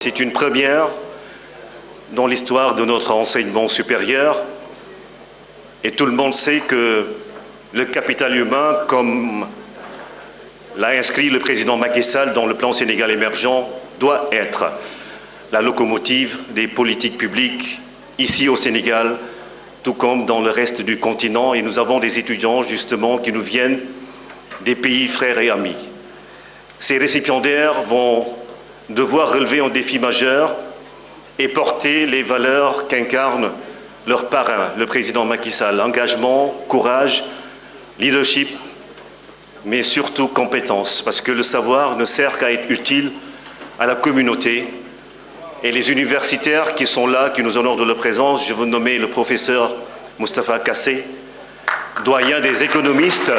C'est une première dans l'histoire de notre enseignement supérieur et tout le monde sait que le capital humain, comme l'a inscrit le président Macky Sall dans le plan Sénégal émergent, doit être la locomotive des politiques publiques ici au Sénégal, tout comme dans le reste du continent. Et nous avons des étudiants justement qui nous viennent des pays frères et amis. Ces récipiendaires vont devoir relever un défi majeur et porter les valeurs qu'incarne leur parrain, le président Macky Sall. Engagement, courage, leadership, mais surtout compétence, parce que le savoir ne sert qu'à être utile à la communauté. Et les universitaires qui sont là, qui nous honorent de leur présence, je veux nommer le professeur Moustapha Kassé, doyen des économistes,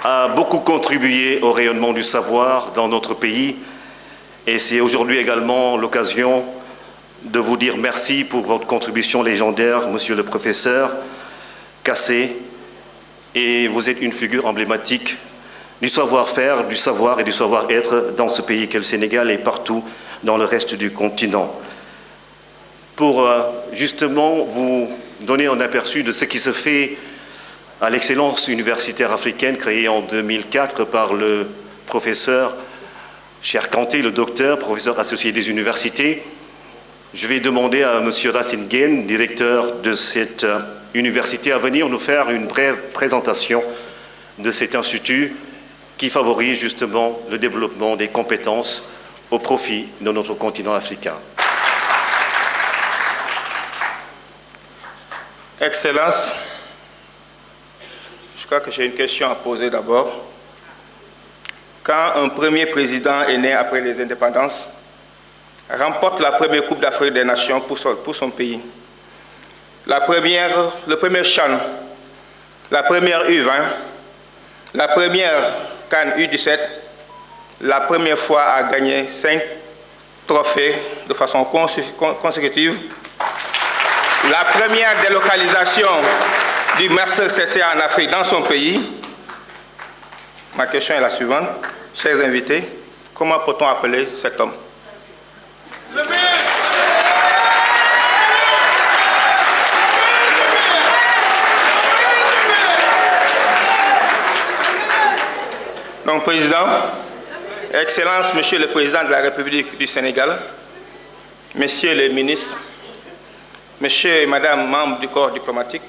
a beaucoup contribué au rayonnement du savoir dans notre pays. Et c'est aujourd'hui également l'occasion de vous dire merci pour votre contribution légendaire, monsieur le professeur Kassé. Et vous êtes une figure emblématique du savoir-faire, du savoir et du savoir-être dans ce pays qu'est le Sénégal et partout dans le reste du continent. Pour justement vous donner un aperçu de ce qui se fait à l'excellence universitaire africaine créée en 2004 par le professeur Cheikh Kanté, le docteur, professeur associé des universités, je vais demander à M. Racine Guène, directeur de cette université, à venir nous faire une brève présentation de cet institut qui favorise justement le développement des compétences au profit de notre continent africain. Excellence, je crois que j'ai une question à poser d'abord. Quand un premier président est né après les indépendances, remporte la première Coupe d'Afrique des Nations pour son pays, le premier CHAN, la première U20, la première CAN U17, la première fois à gagner 5 trophées de façon consécutive, la première délocalisation du Master CC en Afrique dans son pays. Ma question est la suivante. Chers invités, comment peut-on appeler cet homme? Donc, Président, Excellence, Monsieur le Président de la République du Sénégal, Messieurs les ministres, Messieurs et Madame membres du corps diplomatique,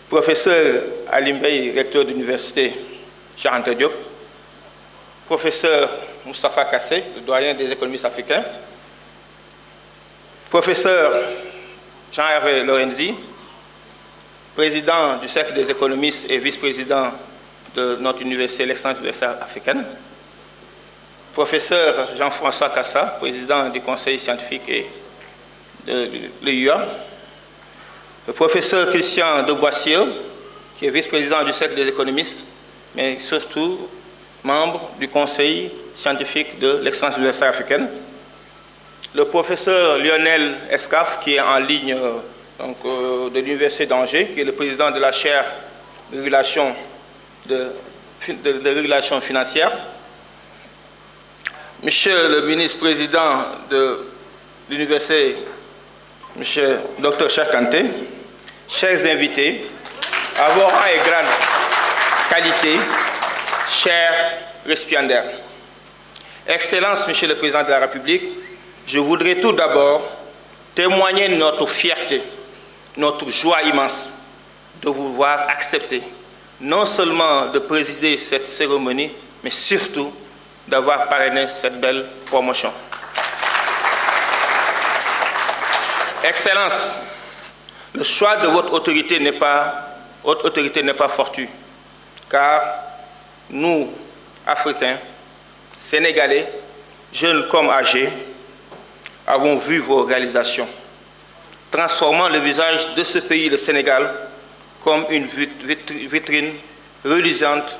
Professeur Alim Bey, recteur de l'Université Cheikh Anta Diop, Professeur Moustapha Kassé, le doyen des économistes africains, Professeur Jean-Hervé Lorenzi, Président du Cercle des économistes et vice-président de notre université, l'Excellence universitaire africaine, Professeur Jean-François Kassa, Président du Conseil scientifique et de l'EUA, le Professeur Christian de Boissieu, qui est vice-président du Cercle des économistes, mais surtout membre du Conseil scientifique de l'Excellence universitaire africaine, le Professeur Lionel Escaf, qui est en ligne de l'Université d'Angers, qui est le président de la chaire de régulation financière, Monsieur le ministre-président de l'Université, Monsieur Dr Cheikh Kanté, chers invités, à vos rangs et grades qualités, chers récipiendaires. Excellence, Monsieur le Président de la République, je voudrais tout d'abord témoigner notre fierté, notre joie immense de vous voir accepter non seulement de présider cette cérémonie, mais surtout d'avoir parrainé cette belle promotion. Excellence, le choix de votre autorité n'est pas fortuit, car nous, Africains, Sénégalais, jeunes comme âgés, avons vu vos réalisations, transformant le visage de ce pays, le Sénégal, comme une vitrine reluisante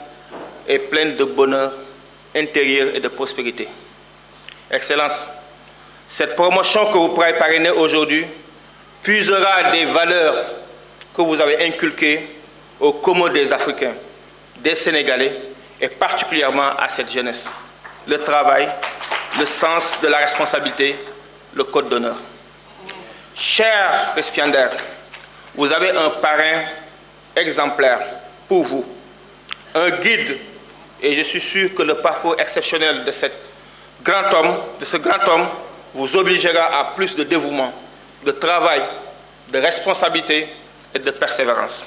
et pleine de bonheur intérieur et de prospérité. Excellence, cette promotion que vous préparez aujourd'hui puisera des valeurs que vous avez inculquées au commun des Africains, des Sénégalais et particulièrement à cette jeunesse. Le travail, le sens de la responsabilité, le code d'honneur. Cher récipiendaire, vous avez un parrain exemplaire pour vous, un guide, et je suis sûr que le parcours exceptionnel de ce grand homme vous obligera à plus de dévouement, de travail, de responsabilité et de persévérance.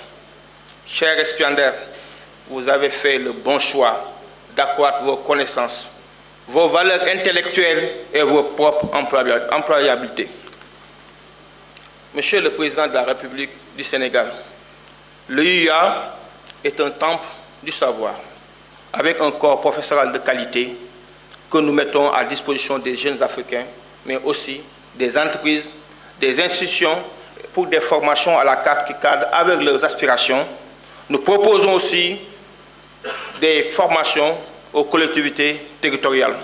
Cher récipiendaire, vous avez fait le bon choix d'accroître vos connaissances, vos valeurs intellectuelles et vos propres employabilités. Monsieur le Président de la République du Sénégal, l'UIA est un temple du savoir, avec un corps professoral de qualité que nous mettons à disposition des jeunes Africains, mais aussi des entreprises, des institutions pour des formations à la carte qui cadrent avec leurs aspirations. Nous proposons aussi des formations aux collectivités territoriales,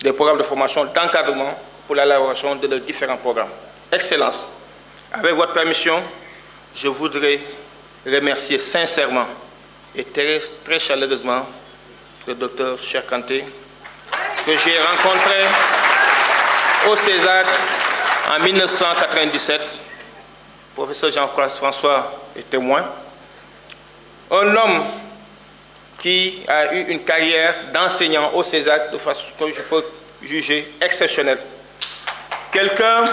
des programmes de formation d'encadrement pour l'élaboration de leurs différents programmes. Excellence, avec votre permission, je voudrais remercier sincèrement et très chaleureusement le docteur Cheikh Kanté, que j'ai rencontré au César en 1997. Le professeur Jean-François est témoin. Un homme qui a eu une carrière d'enseignant au César de façon que je peux juger exceptionnelle. Quelqu'un,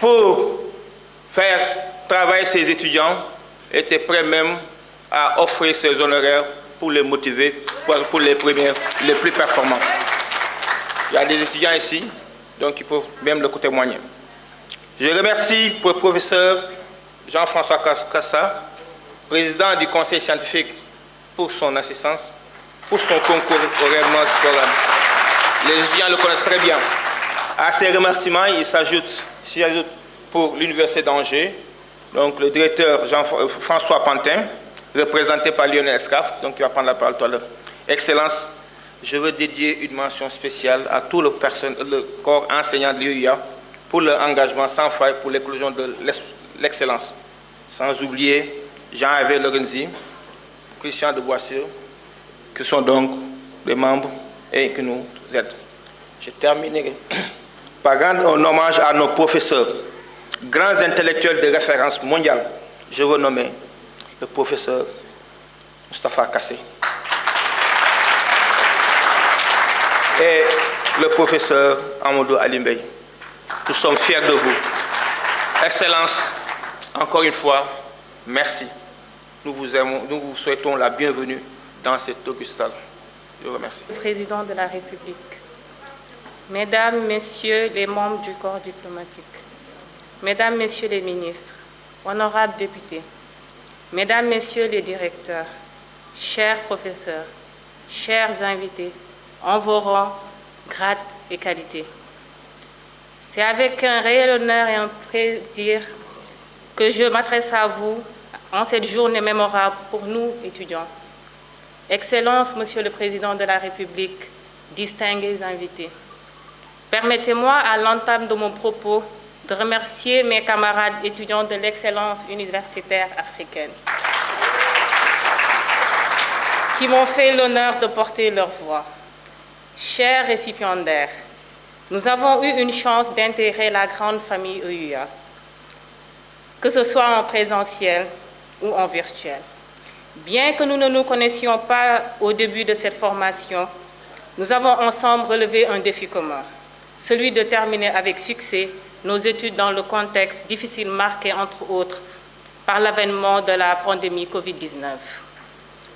pour faire travailler ses étudiants, était prêt même à offrir ses honoraires pour les motiver, pour les premiers, les plus performants. Il y a des étudiants ici, donc ils peuvent même le témoigner. Je remercie le professeur Jean-François Cassa, président du conseil scientifique, pour son assistance, pour son concours au règlement du programme. Les étudiants le connaissent très bien. À ces remerciements, il s'ajoute pour l'Université d'Angers, donc le directeur François Pantin, représenté par Lionel Escaf, donc il va prendre la parole tout à l'heure. Excellence, je veux dédier une mention spéciale à tout le corps enseignant de l'UIA pour leur engagement sans faille pour l'éclosion de l'excellence. Sans oublier Jean-Hervé Lorenzi, Christian de Boissieu, qui sont donc des membres et qui nous aident. Je terminerai par rendre un hommage à nos professeurs, grands intellectuels de référence mondiale. Je veux nommer le professeur Moustapha Kassé et le professeur Amadou Alimbey. Nous sommes fiers de vous. Excellence, encore une fois, merci. Nous vous souhaitons la bienvenue dans cette auguste salle. Je vous remercie. Président de la République, Mesdames, Messieurs les membres du corps diplomatique, Mesdames, Messieurs les ministres, honorables députés, Mesdames, Messieurs les directeurs, chers professeurs, chers invités, en vos rangs, grades et qualités. C'est avec un réel honneur et un plaisir que je m'adresse à vous en cette journée mémorable pour nous, étudiants. Excellences, Monsieur le Président de la République, distingués invités, permettez-moi à l'entame de mon propos de remercier mes camarades étudiants de l'excellence universitaire africaine qui m'ont fait l'honneur de porter leur voix. Chers récipiendaires, nous avons eu une chance d'intégrer la grande famille EUA, que ce soit en présentiel ou en virtuel. Bien que nous ne nous connaissions pas au début de cette formation, nous avons ensemble relevé un défi commun, celui de terminer avec succès nos études dans le contexte difficile marqué, entre autres, par l'avènement de la pandémie Covid-19.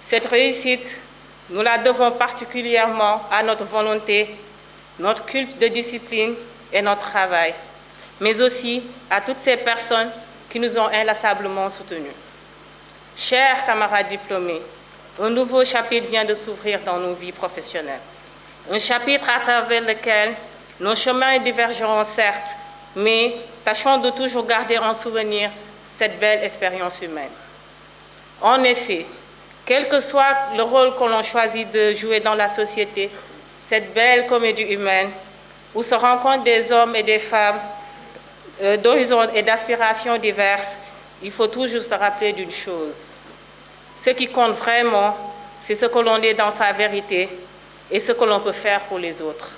Cette réussite, nous la devons particulièrement à notre volonté, notre culte de discipline et notre travail, mais aussi à toutes ces personnes qui nous ont inlassablement soutenus. Chers camarades diplômés, un nouveau chapitre vient de s'ouvrir dans nos vies professionnelles. Un chapitre à travers lequel nos chemins divergeront certes, mais tâchons de toujours garder en souvenir cette belle expérience humaine. En effet, quel que soit le rôle que l'on choisit de jouer dans la société, cette belle comédie humaine, où se rencontrent des hommes et des femmes d'horizons et d'aspirations diverses, il faut toujours se rappeler d'une chose. Ce qui compte vraiment, c'est ce que l'on est dans sa vérité et ce que l'on peut faire pour les autres.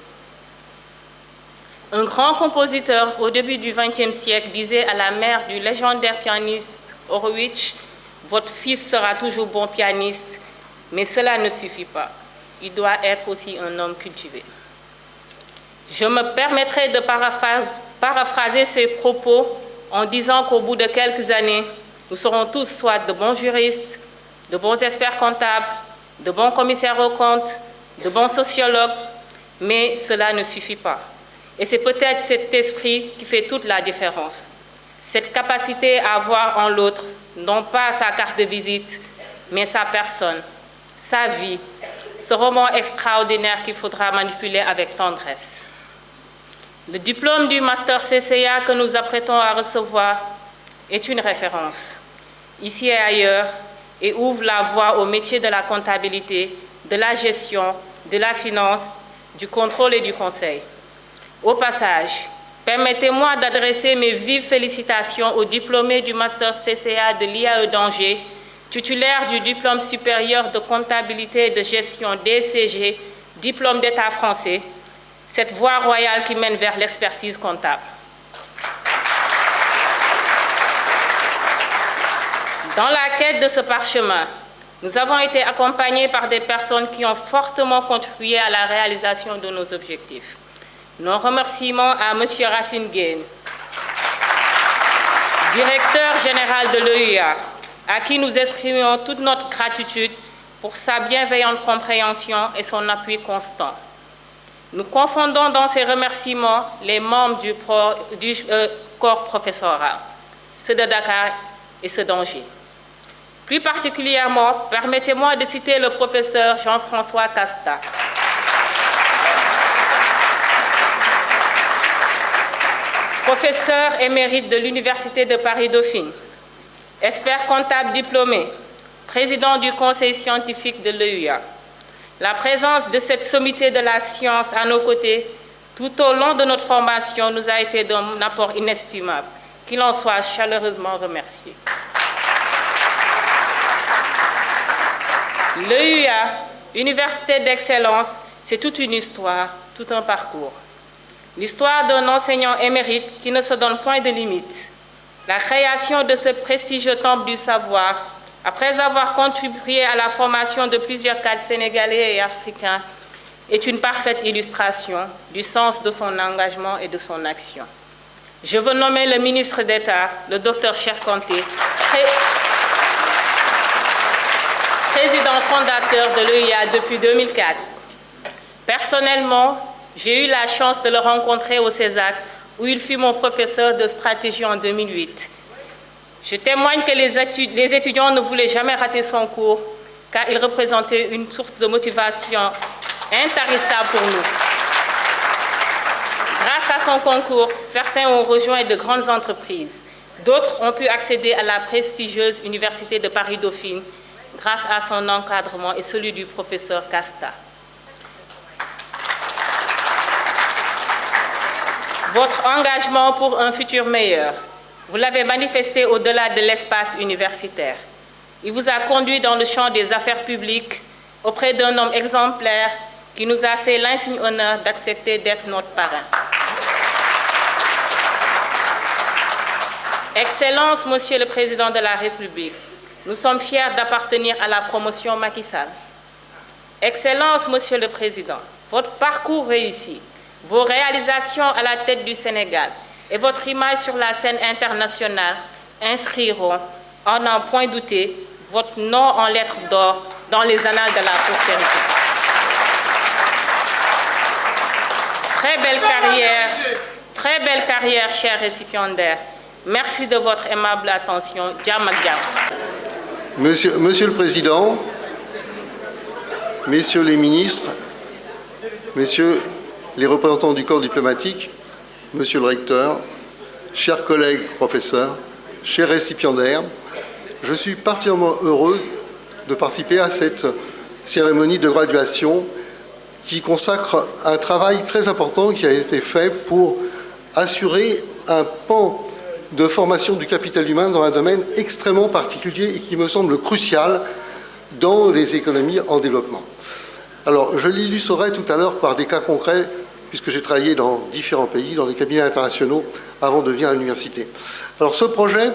Un grand compositeur au début du XXe siècle disait à la mère du légendaire pianiste Horowitz, « Votre fils sera toujours bon pianiste, mais cela ne suffit pas. Il doit être aussi un homme cultivé. » Je me permettrai de paraphraser ces propos en disant qu'au bout de quelques années, nous serons tous soit de bons juristes, de bons experts comptables, de bons commissaires aux comptes, de bons sociologues, mais cela ne suffit pas. Et c'est peut-être cet esprit qui fait toute la différence. Cette capacité à voir en l'autre, non pas sa carte de visite, mais sa personne, sa vie, ce roman extraordinaire qu'il faudra manipuler avec tendresse. Le diplôme du Master CCA que nous apprêtons à recevoir est une référence, ici et ailleurs, et ouvre la voie au métier de la comptabilité, de la gestion, de la finance, du contrôle et du conseil. Au passage, permettez-moi d'adresser mes vives félicitations aux diplômés du Master CCA de l'IAE d'Angers, titulaires du diplôme supérieur de comptabilité et de gestion DCG, diplôme d'État français, cette voie royale qui mène vers l'expertise comptable. Dans la quête de ce parchemin, nous avons été accompagnés par des personnes qui ont fortement contribué à la réalisation de nos objectifs. Nos remerciements à M. Racine Guène, directeur général de l'EUA, à qui nous exprimons toute notre gratitude pour sa bienveillante compréhension et son appui constant. Nous confondons dans ces remerciements les membres du corps professoral, ceux de Dakar et ceux d'Angers. Plus particulièrement, permettez-moi de citer le professeur Jean-François Casta, professeur émérite de l'Université de Paris-Dauphine, expert comptable diplômé, président du conseil scientifique de l'EUA. La présence de cette sommité de la science à nos côtés tout au long de notre formation nous a été d'un apport inestimable. Qu'il en soit chaleureusement remercié. L'EUA, Université d'excellence, c'est toute une histoire, tout un parcours. L'histoire d'un enseignant émérite qui ne se donne point de limites. La création de ce prestigieux temple du savoir, après avoir contribué à la formation de plusieurs cadres sénégalais et africains, est une parfaite illustration du sens de son engagement et de son action. Je veux nommer le ministre d'État, le Dr Cheikh Kanté, président fondateur de l'EUA depuis 2004. Personnellement, j'ai eu la chance de le rencontrer au CESAC, où il fut mon professeur de stratégie en 2008. Je témoigne que les étudiants ne voulaient jamais rater son cours, car il représentait une source de motivation intarissable pour nous. Grâce à son concours, certains ont rejoint de grandes entreprises. D'autres ont pu accéder à la prestigieuse Université de Paris-Dauphine grâce à son encadrement et celui du professeur Casta. Votre engagement pour un futur meilleur, vous l'avez manifesté au-delà de l'espace universitaire. Il vous a conduit dans le champ des affaires publiques auprès d'un homme exemplaire qui nous a fait l'insigne honneur d'accepter d'être notre parrain. Excellence, Monsieur le Président de la République, nous sommes fiers d'appartenir à la promotion Macky Sall. Excellence, Monsieur le Président, votre parcours réussi, vos réalisations à la tête du Sénégal et votre image sur la scène internationale inscriront, en n'en point douter, votre nom en lettres d'or dans les annales de la postérité. Très belle carrière, chers récipiendaires. Merci de votre aimable attention. Jam ak jam. Monsieur le Président, Messieurs les ministres, Messieurs les représentants du corps diplomatique, Monsieur le Recteur, chers collègues professeurs, chers récipiendaires, je suis particulièrement heureux de participer à cette cérémonie de graduation qui consacre un travail très important qui a été fait pour assurer un pan de formation du capital humain dans un domaine extrêmement particulier et qui me semble crucial dans les économies en développement. Alors, je l'illustrerai tout à l'heure par des cas concrets, puisque j'ai travaillé dans différents pays, dans des cabinets internationaux, avant de venir à l'université. Alors, ce projet,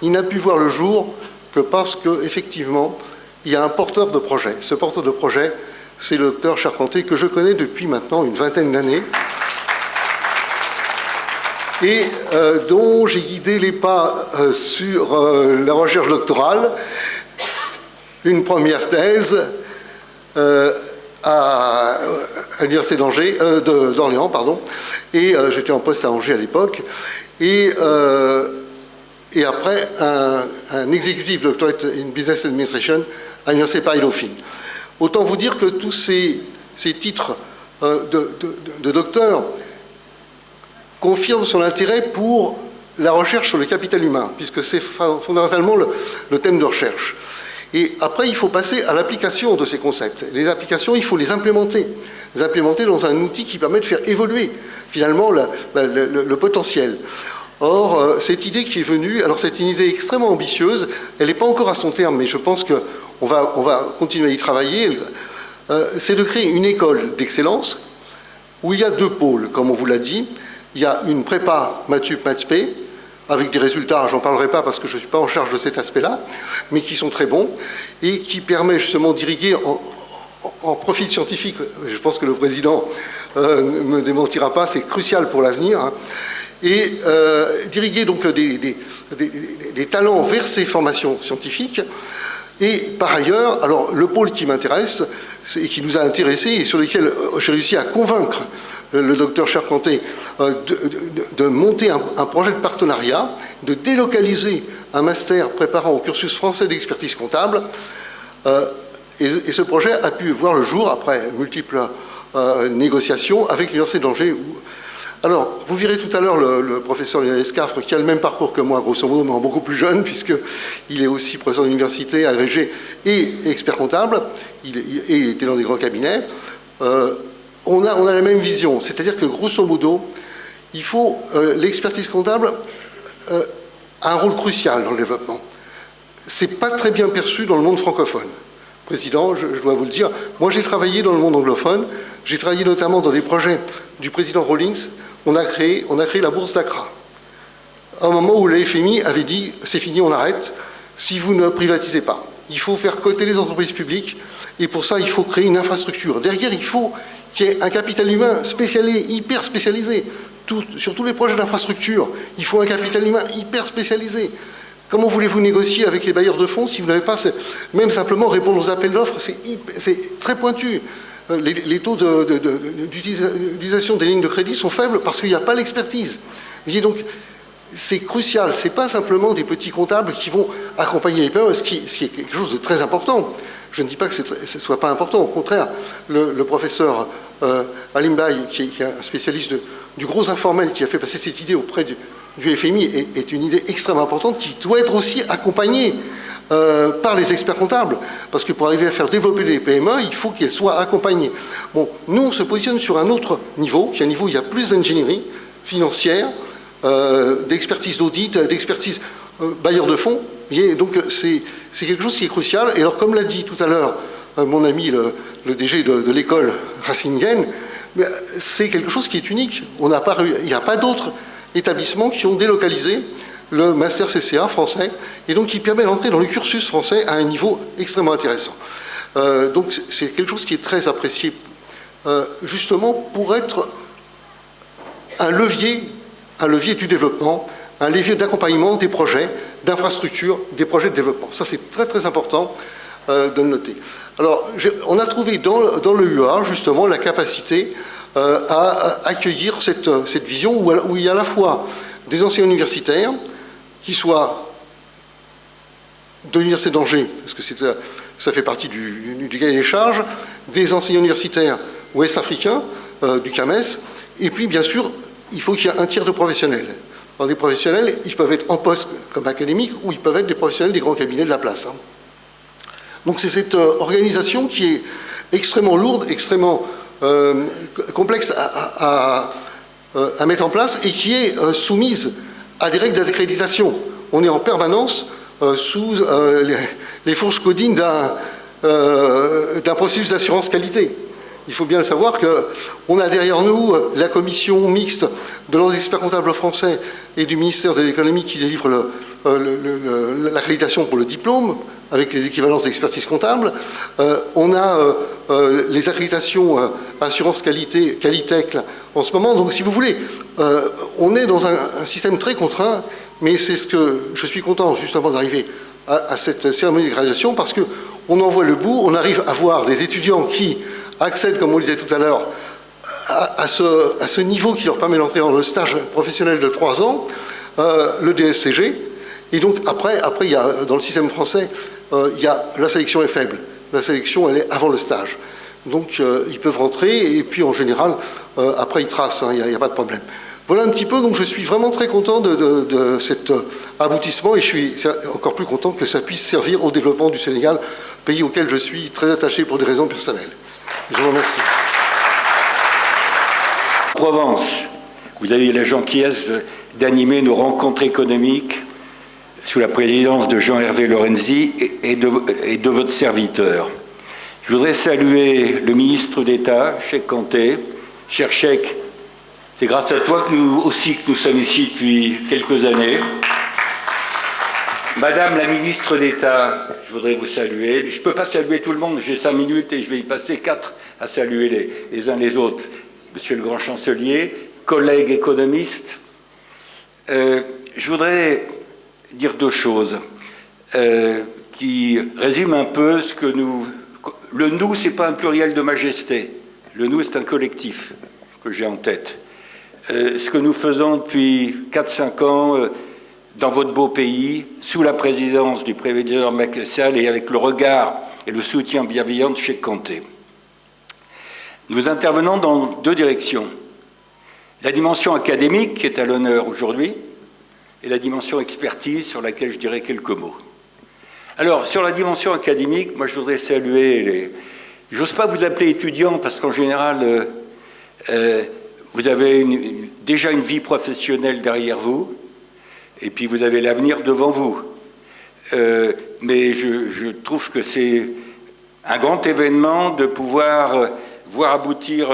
il n'a pu voir le jour que parce qu'effectivement, il y a un porteur de projet. Ce porteur de projet, c'est le docteur Charpentier, que je connais depuis maintenant une vingtaine d'années, et dont j'ai guidé les pas sur la recherche doctorale, une première thèse à l'université d'Orléans, et j'étais en poste à Angers à l'époque, et après un executive doctorate in business administration à l'université Paris-Dauphine. Autant vous dire que tous ces titres de docteur confirment son intérêt pour la recherche sur le capital humain, puisque c'est fondamentalement le thème de recherche. Et après, il faut passer à l'application de ces concepts. Les applications, il faut les implémenter dans un outil qui permet de faire évoluer finalement le potentiel. Or, cette idée qui est venue, alors c'est une idée extrêmement ambitieuse, elle n'est pas encore à son terme, mais je pense qu'on va continuer à y travailler, c'est de créer une école d'excellence où il y a deux pôles, comme on vous l'a dit. Il y a une prépa Matsup Matspé, avec des résultats, j'en parlerai pas parce que je ne suis pas en charge de cet aspect-là, mais qui sont très bons, et qui permet justement d'irriguer en profil scientifique, je pense que le président ne me démentira pas, c'est crucial pour l'avenir, hein, et d'irriguer donc des talents vers ces formations scientifiques. Et par ailleurs, alors le pôle qui m'intéresse, et qui nous a intéressés, et sur lequel j'ai réussi à convaincre le docteur Charpentier de monter un projet de partenariat, de délocaliser un master préparant au cursus français d'expertise comptable. Et ce projet a pu voir le jour après multiples négociations avec l'Université d'Angers. Alors, vous verrez tout à l'heure le professeur Lionel Escafre, qui a le même parcours que moi, grosso modo, mais en beaucoup plus jeune, puisqu'il est aussi professeur d'université, agrégé et expert comptable. Il était dans des grands cabinets. On a la même vision, c'est-à-dire que grosso modo, il faut l'expertise comptable a un rôle crucial dans le développement. C'est pas très bien perçu dans le monde francophone. Président, je dois vous le dire, moi j'ai travaillé dans le monde anglophone, j'ai travaillé notamment dans des projets du président Rawlings, on a créé la bourse d'Accra. À un moment où le FMI avait dit c'est fini, on arrête, si vous ne privatisez pas. Il faut faire coter les entreprises publiques, et pour ça il faut créer une infrastructure. Derrière, il faut qu'il y ait un capital humain spécialisé, hyper spécialisé. Sur tous les projets d'infrastructure, il faut un capital humain hyper spécialisé. Comment voulez-vous négocier avec les bailleurs de fonds si vous n'avez pas, même simplement répondre aux appels d'offres, c'est très pointu. Les taux d'utilisation des lignes de crédit sont faibles parce qu'il n'y a pas l'expertise. Donc, c'est crucial. Ce n'est pas simplement des petits comptables qui vont accompagner les PME, ce qui est quelque chose de très important. Je ne dis pas que ce ne soit pas important. Au contraire, le professeur Alim Baye, qui est un spécialiste du gros informel, qui a fait passer cette idée auprès du FMI, est une idée extrêmement importante qui doit être aussi accompagnée par les experts comptables. Parce que pour arriver à faire développer les PME, il faut qu'elles soient accompagnées. Bon, nous, on se positionne sur un autre niveau, qui est un niveau où il y a plus d'ingénierie financière, d'expertise d'audit, d'expertise bailleur de fonds. Et donc, c'est quelque chose qui est crucial. Et alors, comme l'a dit tout à l'heure mon ami, le DG de l'école racinienne, c'est quelque chose qui est unique. Il n'y a pas d'autres établissements qui ont délocalisé le master CCA français, et donc qui permet d'entrer dans le cursus français à un niveau extrêmement intéressant. Donc c'est quelque chose qui est très apprécié, justement pour être un levier du développement, un levier d'accompagnement des projets, d'infrastructures, des projets de développement. Ça, c'est très très important de le noter. Alors, on a trouvé dans le UA, justement, la capacité à accueillir cette vision où il y a à la fois des enseignants universitaires, qui soient de l'Université d'Angers, parce que ça fait partie du cahier des charges, des enseignants universitaires ouest-africains, du CAMES, et puis, bien sûr, il faut qu'il y ait un tiers de professionnels. Alors, les professionnels, ils peuvent être en poste comme académiques, ou ils peuvent être des professionnels des grands cabinets de la place. Hein. Donc, c'est cette organisation qui est extrêmement lourde, extrêmement complexe à mettre en place, et qui est soumise à des règles d'accréditation. On est en permanence sous les fourches codines d'un processus d'assurance qualité. Il faut bien le savoir qu'on a derrière nous la commission mixte de l'Ordre des experts comptables français et du ministère de l'économie qui délivre l'accréditation pour le diplôme, avec les équivalences d'expertise comptable. On a les accréditations assurance qualité, Qualitech, en ce moment. Donc, si vous voulez, on est dans un système très contraint, mais c'est ce que je suis content, juste avant d'arriver à cette cérémonie de graduation, parce qu'on en voit le bout, on arrive à voir des étudiants qui accèdent, comme on le disait tout à l'heure, à ce niveau qui leur permet d'entrer dans le stage professionnel de 3 ans, le DSCG. Et donc, après il y a, dans le système français, la sélection est faible. La sélection, elle est avant le stage. Donc, ils peuvent rentrer, et puis, en général, après, ils tracent, il n'y a pas de problème. Voilà un petit peu, donc je suis vraiment très content de cet aboutissement, et je suis encore plus content que ça puisse servir au développement du Sénégal, pays auquel je suis très attaché pour des raisons personnelles. Je vous remercie. Provence, vous avez eu la gentillesse d'animer nos rencontres économiques sous la présidence de Jean-Hervé Lorenzi et de votre serviteur. Je voudrais saluer le ministre d'État, Cheikh Kanté. Cher Cheikh, c'est grâce à toi que nous sommes ici depuis quelques années. Madame la ministre d'État, je voudrais vous saluer. Je ne peux pas saluer tout le monde, j'ai 5 minutes et je vais y passer 4 à saluer les uns les autres. Monsieur le grand chancelier, collègues économistes, je voudrais dire 2 choses qui résument un peu ce que nous... Le nous, ce n'est pas un pluriel de majesté. Le nous, c'est un collectif que j'ai en tête. Ce que nous faisons depuis 4-5 ans dans votre beau pays, sous la présidence du président Macky Sall et avec le regard et le soutien bienveillant de Cheikh Kanté. Nous intervenons dans 2 directions. La dimension académique, qui est à l'honneur aujourd'hui, et la dimension expertise, sur laquelle je dirai quelques mots. Alors, sur la dimension académique, moi je voudrais saluer les... J'ose pas vous appeler étudiant, parce qu'en général, vous avez déjà une vie professionnelle derrière vous, et puis vous avez l'avenir devant vous. Mais je trouve que c'est un grand événement de pouvoir voir aboutir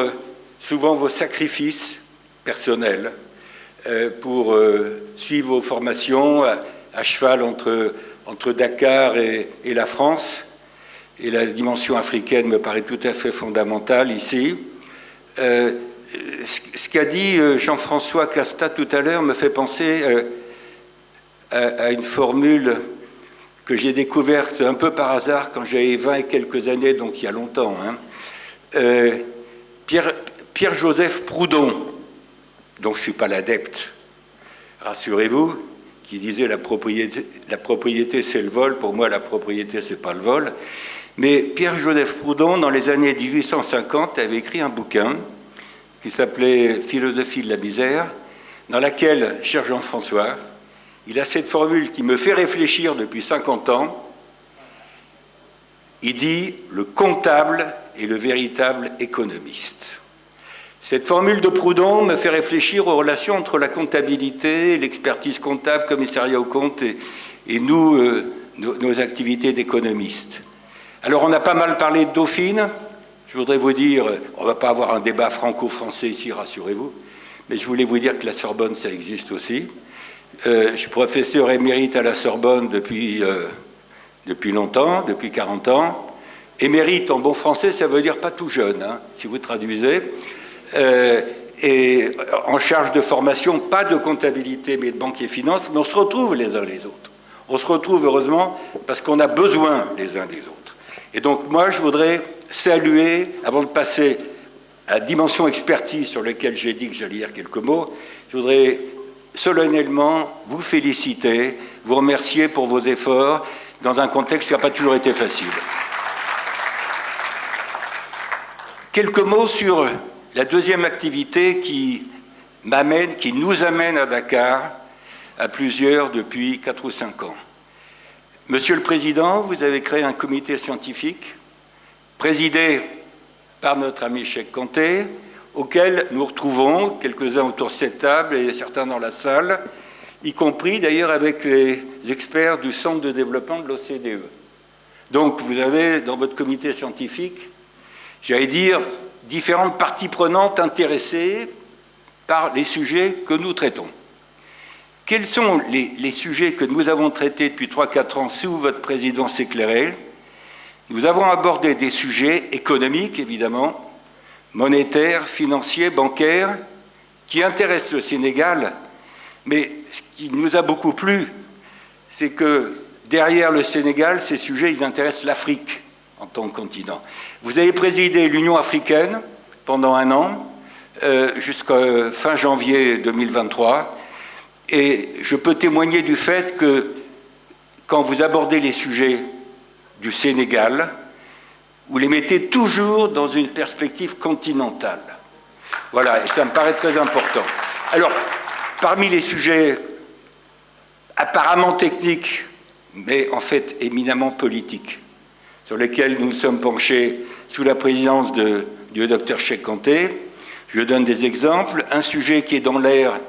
souvent vos sacrifices personnels pour suivre vos formations à cheval entre Dakar et la France. Et la dimension africaine me paraît tout à fait fondamentale ici. Ce qu'a dit Jean-François Casta tout à l'heure me fait penser à une formule que j'ai découverte un peu par hasard quand j'avais 20 et quelques années, donc il y a longtemps. Pierre-Joseph Proudhon, dont je ne suis pas l'adepte, rassurez-vous, qui disait la propriété c'est le vol. Pour moi, la propriété, c'est pas le vol. Mais Pierre-Joseph Proudhon, dans les années 1850, avait écrit un bouquin qui s'appelait « Philosophie de la misère », dans laquelle, cher Jean-François, il a cette formule qui me fait réfléchir depuis 50 ans. Il dit « Le comptable est le véritable économiste ». Cette formule de Proudhon me fait réfléchir aux relations entre la comptabilité, l'expertise comptable, commissariat aux comptes et nous, nos activités d'économistes. Alors, on a pas mal parlé de Dauphine. Je voudrais vous dire, on ne va pas avoir un débat franco-français ici, rassurez-vous, mais je voulais vous dire que la Sorbonne, ça existe aussi. Je suis professeur émérite à la Sorbonne depuis longtemps, depuis 40 ans. Émérite, en bon français, ça veut dire pas tout jeune, hein, si vous traduisez. Et en charge de formation, pas de comptabilité, mais de banque et finance, mais on se retrouve les uns les autres. On se retrouve heureusement parce qu'on a besoin les uns des autres. Et donc moi, je voudrais saluer, avant de passer à la dimension expertise sur laquelle j'ai dit que j'allais dire quelques mots, je voudrais solennellement vous féliciter, vous remercier pour vos efforts dans un contexte qui n'a pas toujours été facile. Quelques mots sur la deuxième activité qui nous amène à Dakar, à plusieurs depuis 4 ou 5 ans. Monsieur le Président, vous avez créé un comité scientifique présidé par notre ami Cheikh Kanté, auquel nous retrouvons quelques-uns autour de cette table et certains dans la salle, y compris d'ailleurs avec les experts du Centre de développement de l'OCDE. Donc vous avez dans votre comité scientifique, j'allais dire, différentes parties prenantes intéressées par les sujets que nous traitons. Quels sont les sujets que nous avons traités depuis 3-4 ans sous votre présidence éclairée? Nous avons abordé des sujets économiques, évidemment, monétaires, financiers, bancaires, qui intéressent le Sénégal, mais ce qui nous a beaucoup plu, c'est que derrière le Sénégal, ces sujets, ils intéressent l'Afrique en tant que continent. Vous avez présidé l'Union africaine pendant 1 an, jusqu'à fin janvier 2023, et je peux témoigner du fait que quand vous abordez les sujets du Sénégal, vous les mettez toujours dans une perspective continentale. Voilà, et ça me paraît très important. Alors, parmi les sujets apparemment techniques, mais en fait éminemment politiques, sur lesquels nous nous sommes penchés sous la présidence du docteur Cheikh Kanté, je donne des exemples. Un sujet qui est dans l'air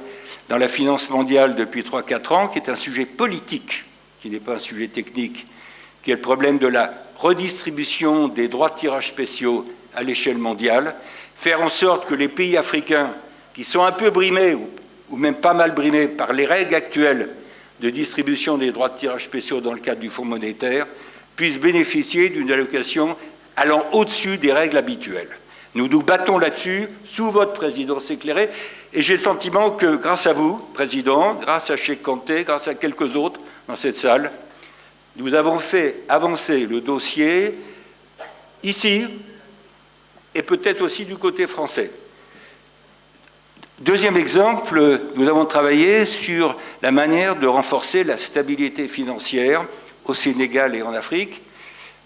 dans la finance mondiale depuis 3-4 ans, qui est un sujet politique, qui n'est pas un sujet technique, qui est le problème de la redistribution des droits de tirage spéciaux à l'échelle mondiale, faire en sorte que les pays africains qui sont un peu brimés, ou même pas mal brimés par les règles actuelles de distribution des droits de tirage spéciaux dans le cadre du Fonds monétaire, puissent bénéficier d'une allocation allant au-dessus des règles habituelles. Nous nous battons là-dessus, sous votre présidence éclairée, et j'ai le sentiment que grâce à vous, Président, grâce à Cheikh Kanté, grâce à quelques autres dans cette salle, nous avons fait avancer le dossier ici, et peut-être aussi du côté français. Deuxième exemple, nous avons travaillé sur la manière de renforcer la stabilité financière au Sénégal et en Afrique,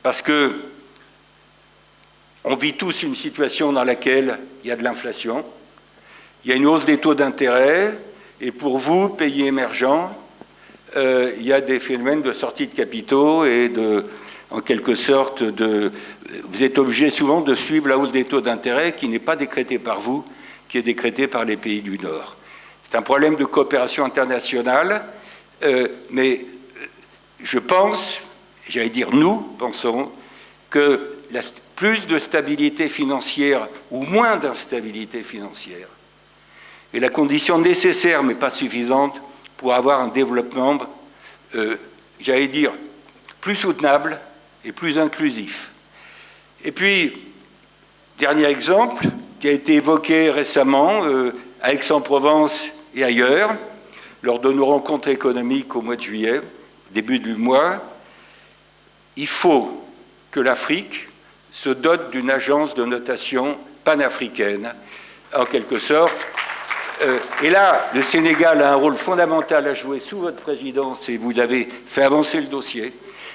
parce que on vit tous une situation dans laquelle il y a de l'inflation, il y a une hausse des taux d'intérêt, et pour vous, pays émergents, il y a des phénomènes de sortie de capitaux et en quelque sorte, vous êtes obligé souvent de suivre la hausse des taux d'intérêt qui n'est pas décrétée par vous, qui est décrétée par les pays du Nord. C'est un problème de coopération internationale, mais je pense, j'allais dire nous pensons, que plus de stabilité financière ou moins d'instabilité financière est la condition nécessaire mais pas suffisante pour avoir un développement, j'allais dire, plus soutenable et plus inclusif. Et puis, dernier exemple, qui a été évoqué récemment à Aix-en-Provence et ailleurs, lors de nos rencontres économiques au mois de juillet, début du mois, il faut que l'Afrique se dote d'une agence de notation panafricaine, en quelque sorte. Et là, le Sénégal a un rôle fondamental à jouer sous votre présidence et vous avez fait avancer le dossier.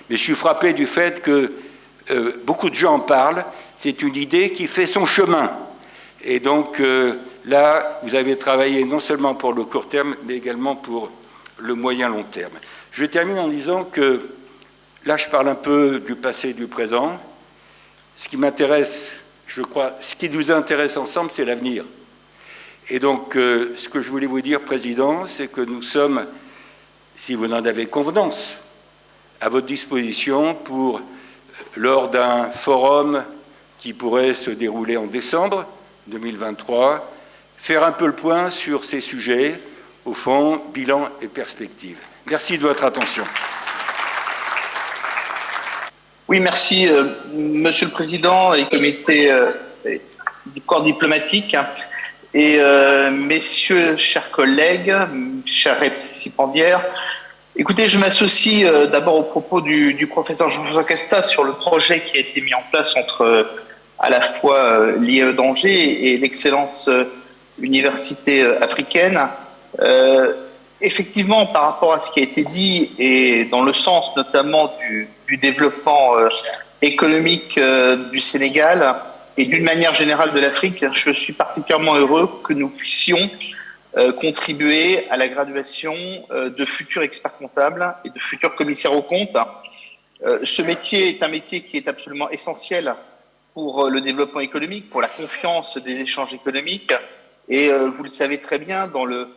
Mais je suis frappé du fait que beaucoup de gens en parlent. C'est une idée qui fait son chemin. Et donc là, vous avez travaillé non seulement pour le court terme, mais également pour le moyen-long terme. Je termine en disant que, là je parle un peu du passé et du présent. Ce qui m'intéresse, je crois, ce qui nous intéresse ensemble, c'est l'avenir. Et donc, ce que je voulais vous dire, Président, c'est que nous sommes, si vous en avez convenance, à votre disposition pour, lors d'un forum qui pourrait se dérouler en décembre 2023, faire un peu le point sur ces sujets, au fond, bilan et perspective. Merci de votre attention. Oui, merci, Monsieur le Président et comité du corps diplomatique. Et messieurs, chers collègues, chers récipiendaires, écoutez, je m'associe d'abord aux propos du professeur Jean-François Casta sur le projet qui a été mis en place entre à la fois l'IAE d'Angers et l'excellence université africaine. Effectivement, par rapport à ce qui a été dit et dans le sens notamment du développement économique du Sénégal et d'une manière générale de l'Afrique, je suis particulièrement heureux que nous puissions contribuer à la graduation de futurs experts comptables et de futurs commissaires aux comptes. Ce métier est un métier qui est absolument essentiel pour le développement économique, pour la confiance des échanges économiques. Et vous le savez très bien, dans le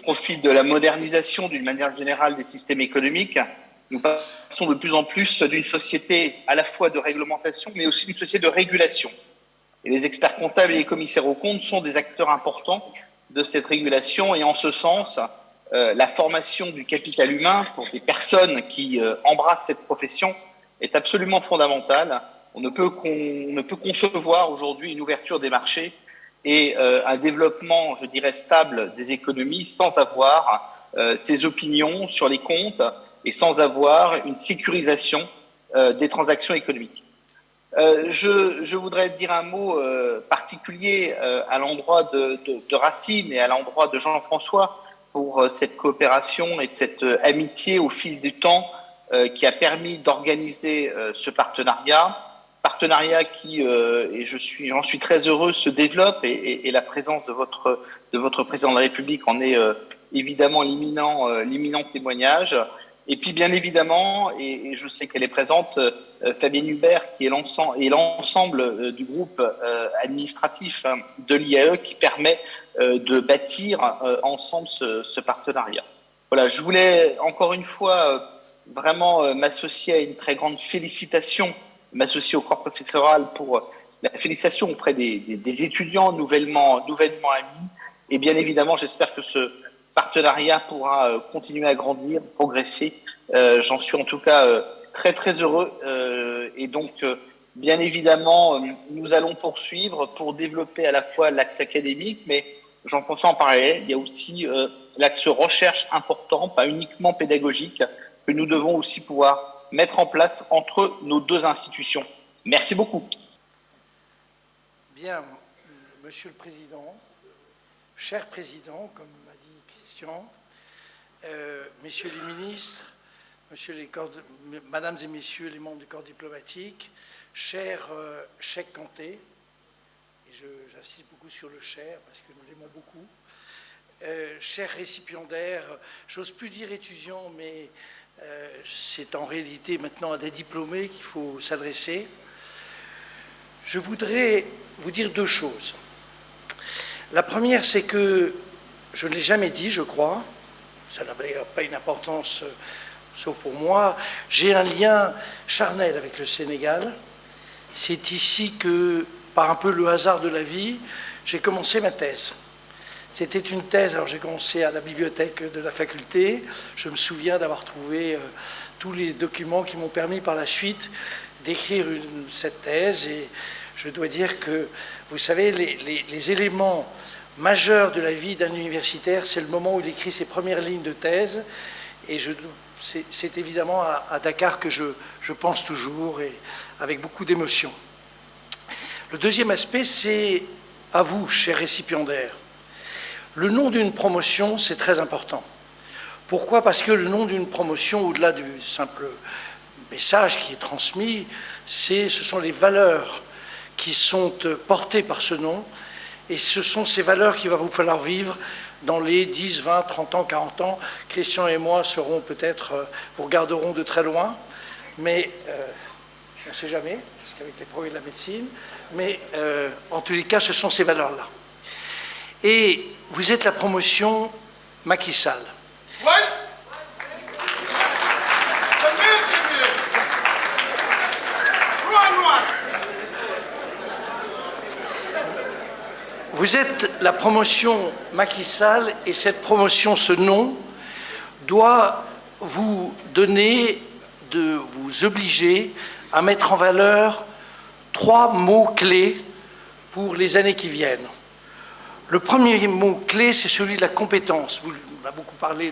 profil de la modernisation d'une manière générale des systèmes économiques, Nous passons de plus en plus d'une société à la fois de réglementation, mais aussi d'une société de régulation. Et les experts comptables et les commissaires aux comptes sont des acteurs importants de cette régulation. Et en ce sens, la formation du capital humain pour des personnes qui embrassent cette profession est absolument fondamentale. On ne peut concevoir aujourd'hui une ouverture des marchés et un développement, je dirais, stable des économies sans avoir ses opinions sur les comptes et sans avoir une sécurisation des transactions économiques. Je voudrais dire un mot particulier à l'endroit de Racine et à l'endroit de Jean-François pour cette coopération et cette amitié au fil du temps qui a permis d'organiser ce partenariat qui, et j'en suis très heureux, se développe et la présence de votre président de la République en est évidemment l'imminent témoignage. Et puis bien évidemment, et je sais qu'elle est présente, Fabienne Hubert, qui est l'ensemble du groupe administratif de l'IAE qui permet de bâtir ensemble ce partenariat. Voilà, je voulais encore une fois vraiment m'associer à une très grande félicitation, m'associer au corps professoral pour la félicitation auprès des étudiants nouvellement admis. Et bien évidemment, j'espère que ce partenariat pourra continuer à grandir, progresser. J'en suis en tout cas très très heureux. Et donc, bien évidemment, nous allons poursuivre pour développer à la fois l'axe académique, mais Jean-François en parlait, il y a aussi l'axe recherche important, pas uniquement pédagogique, que nous devons aussi pouvoir mettre en place entre nos deux institutions. Merci beaucoup. Bien, Monsieur le Président, cher Président, comme m'a dit Christian, Messieurs les ministres, Mesdames et Messieurs les membres du corps diplomatique, cher Cheikh Kanté, et j'insiste beaucoup sur le cher parce que nous l'aimons beaucoup, chers récipiendaires, j'ose plus dire étudiants, mais c'est en réalité maintenant à des diplômés qu'il faut s'adresser. Je voudrais vous dire deux choses. La première, c'est que je ne l'ai jamais dit, je crois, ça n'avait pas une importance, sauf pour moi, j'ai un lien charnel avec le Sénégal. C'est ici que, par un peu le hasard de la vie, j'ai commencé ma thèse. C'était une thèse, alors j'ai commencé à la bibliothèque de la faculté. Je me souviens d'avoir trouvé tous les documents qui m'ont permis par la suite d'écrire cette thèse. Et je dois dire que, vous savez, les éléments majeurs de la vie d'un universitaire, c'est le moment où il écrit ses premières lignes de thèse. Et c'est évidemment à Dakar que je pense toujours et avec beaucoup d'émotion. Le deuxième aspect, c'est à vous, chers récipiendaires. Le nom d'une promotion, c'est très important. Pourquoi? Parce que le nom d'une promotion, au-delà du simple message qui est transmis, ce sont les valeurs qui sont portées par ce nom, et ce sont ces valeurs qu'il va vous falloir vivre dans les 10, 20, 30 ans, 40 ans. Christian et moi serons peut-être, vous regarderons de très loin, mais on ne sait jamais, parce qu'avec les progrès de la médecine, mais en tous les cas, ce sont ces valeurs-là. Et vous êtes la promotion Macky Sall. Oui. Vous êtes la promotion Macky Sall et cette promotion, ce nom, doit vous donner, vous obliger à mettre en valeur 3 mots-clés pour les années qui viennent. Le premier mot-clé, c'est celui de la compétence. On a beaucoup parlé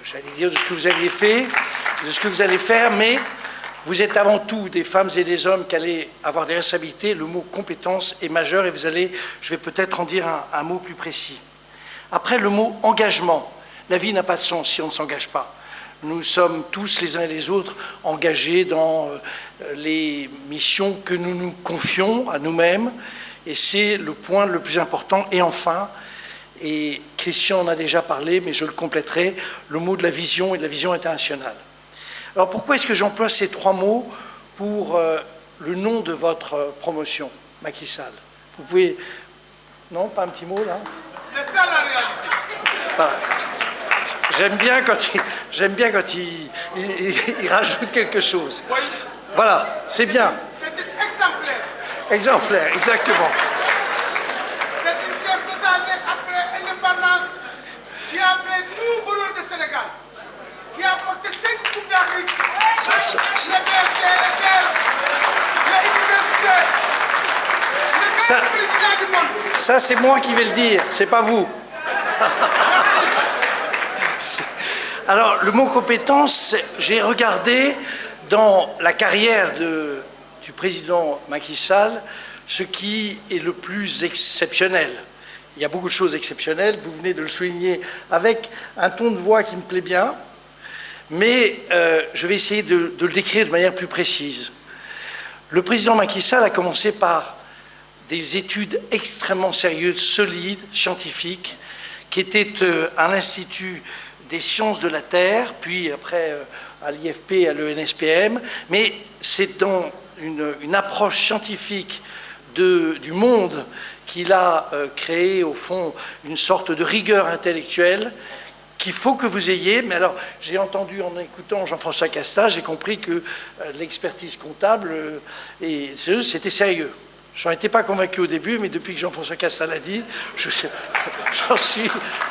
j'allais dire, de ce que vous aviez fait, de ce que vous allez faire, mais vous êtes avant tout des femmes et des hommes qui allez avoir des responsabilités. Le mot compétence est majeur et je vais peut-être en dire un mot plus précis. Après, le mot engagement. La vie n'a pas de sens si on ne s'engage pas. Nous sommes tous les uns et les autres engagés dans les missions que nous nous confions à nous-mêmes. Et c'est le point le plus important. Et enfin, et Christian en a déjà parlé, mais je le compléterai, le mot de la vision et de la vision internationale. Alors pourquoi est-ce que j'emploie ces 3 mots pour le nom de votre promotion, Macky Sall? Vous pouvez... Non, pas un petit mot là? C'est ça la réalité. Voilà. J'aime bien quand il rajoute quelque chose. Voilà, c'est bien. C'est exemplaire. Exemplaire, exactement. C'est une chef d'État après l'indépendance qui a fait tout bonheur du Sénégal, qui a apporté 5 coupes d'Afrique, les universités, le meilleur président du monde. Ça, c'est moi qui vais le dire, c'est pas vous. Alors, le mot compétence, j'ai regardé dans la carrière du président Macky Sall ce qui est le plus exceptionnel. Il y a beaucoup de choses exceptionnelles, vous venez de le souligner avec un ton de voix qui me plaît bien, mais je vais essayer de le décrire de manière plus précise. Le président Macky Sall a commencé par des études extrêmement sérieuses, solides, scientifiques, qui étaient à l'Institut des sciences de la Terre, puis après à l'IFP, à l'ENSPM, mais c'est dans une approche scientifique du monde qu'il a créé, au fond, une sorte de rigueur intellectuelle qu'il faut que vous ayez. Mais alors, j'ai entendu en écoutant Jean-François Casta, j'ai compris que l'expertise comptable, c'était sérieux. J'en étais pas convaincu au début, mais depuis que Jean-François Casta l'a dit,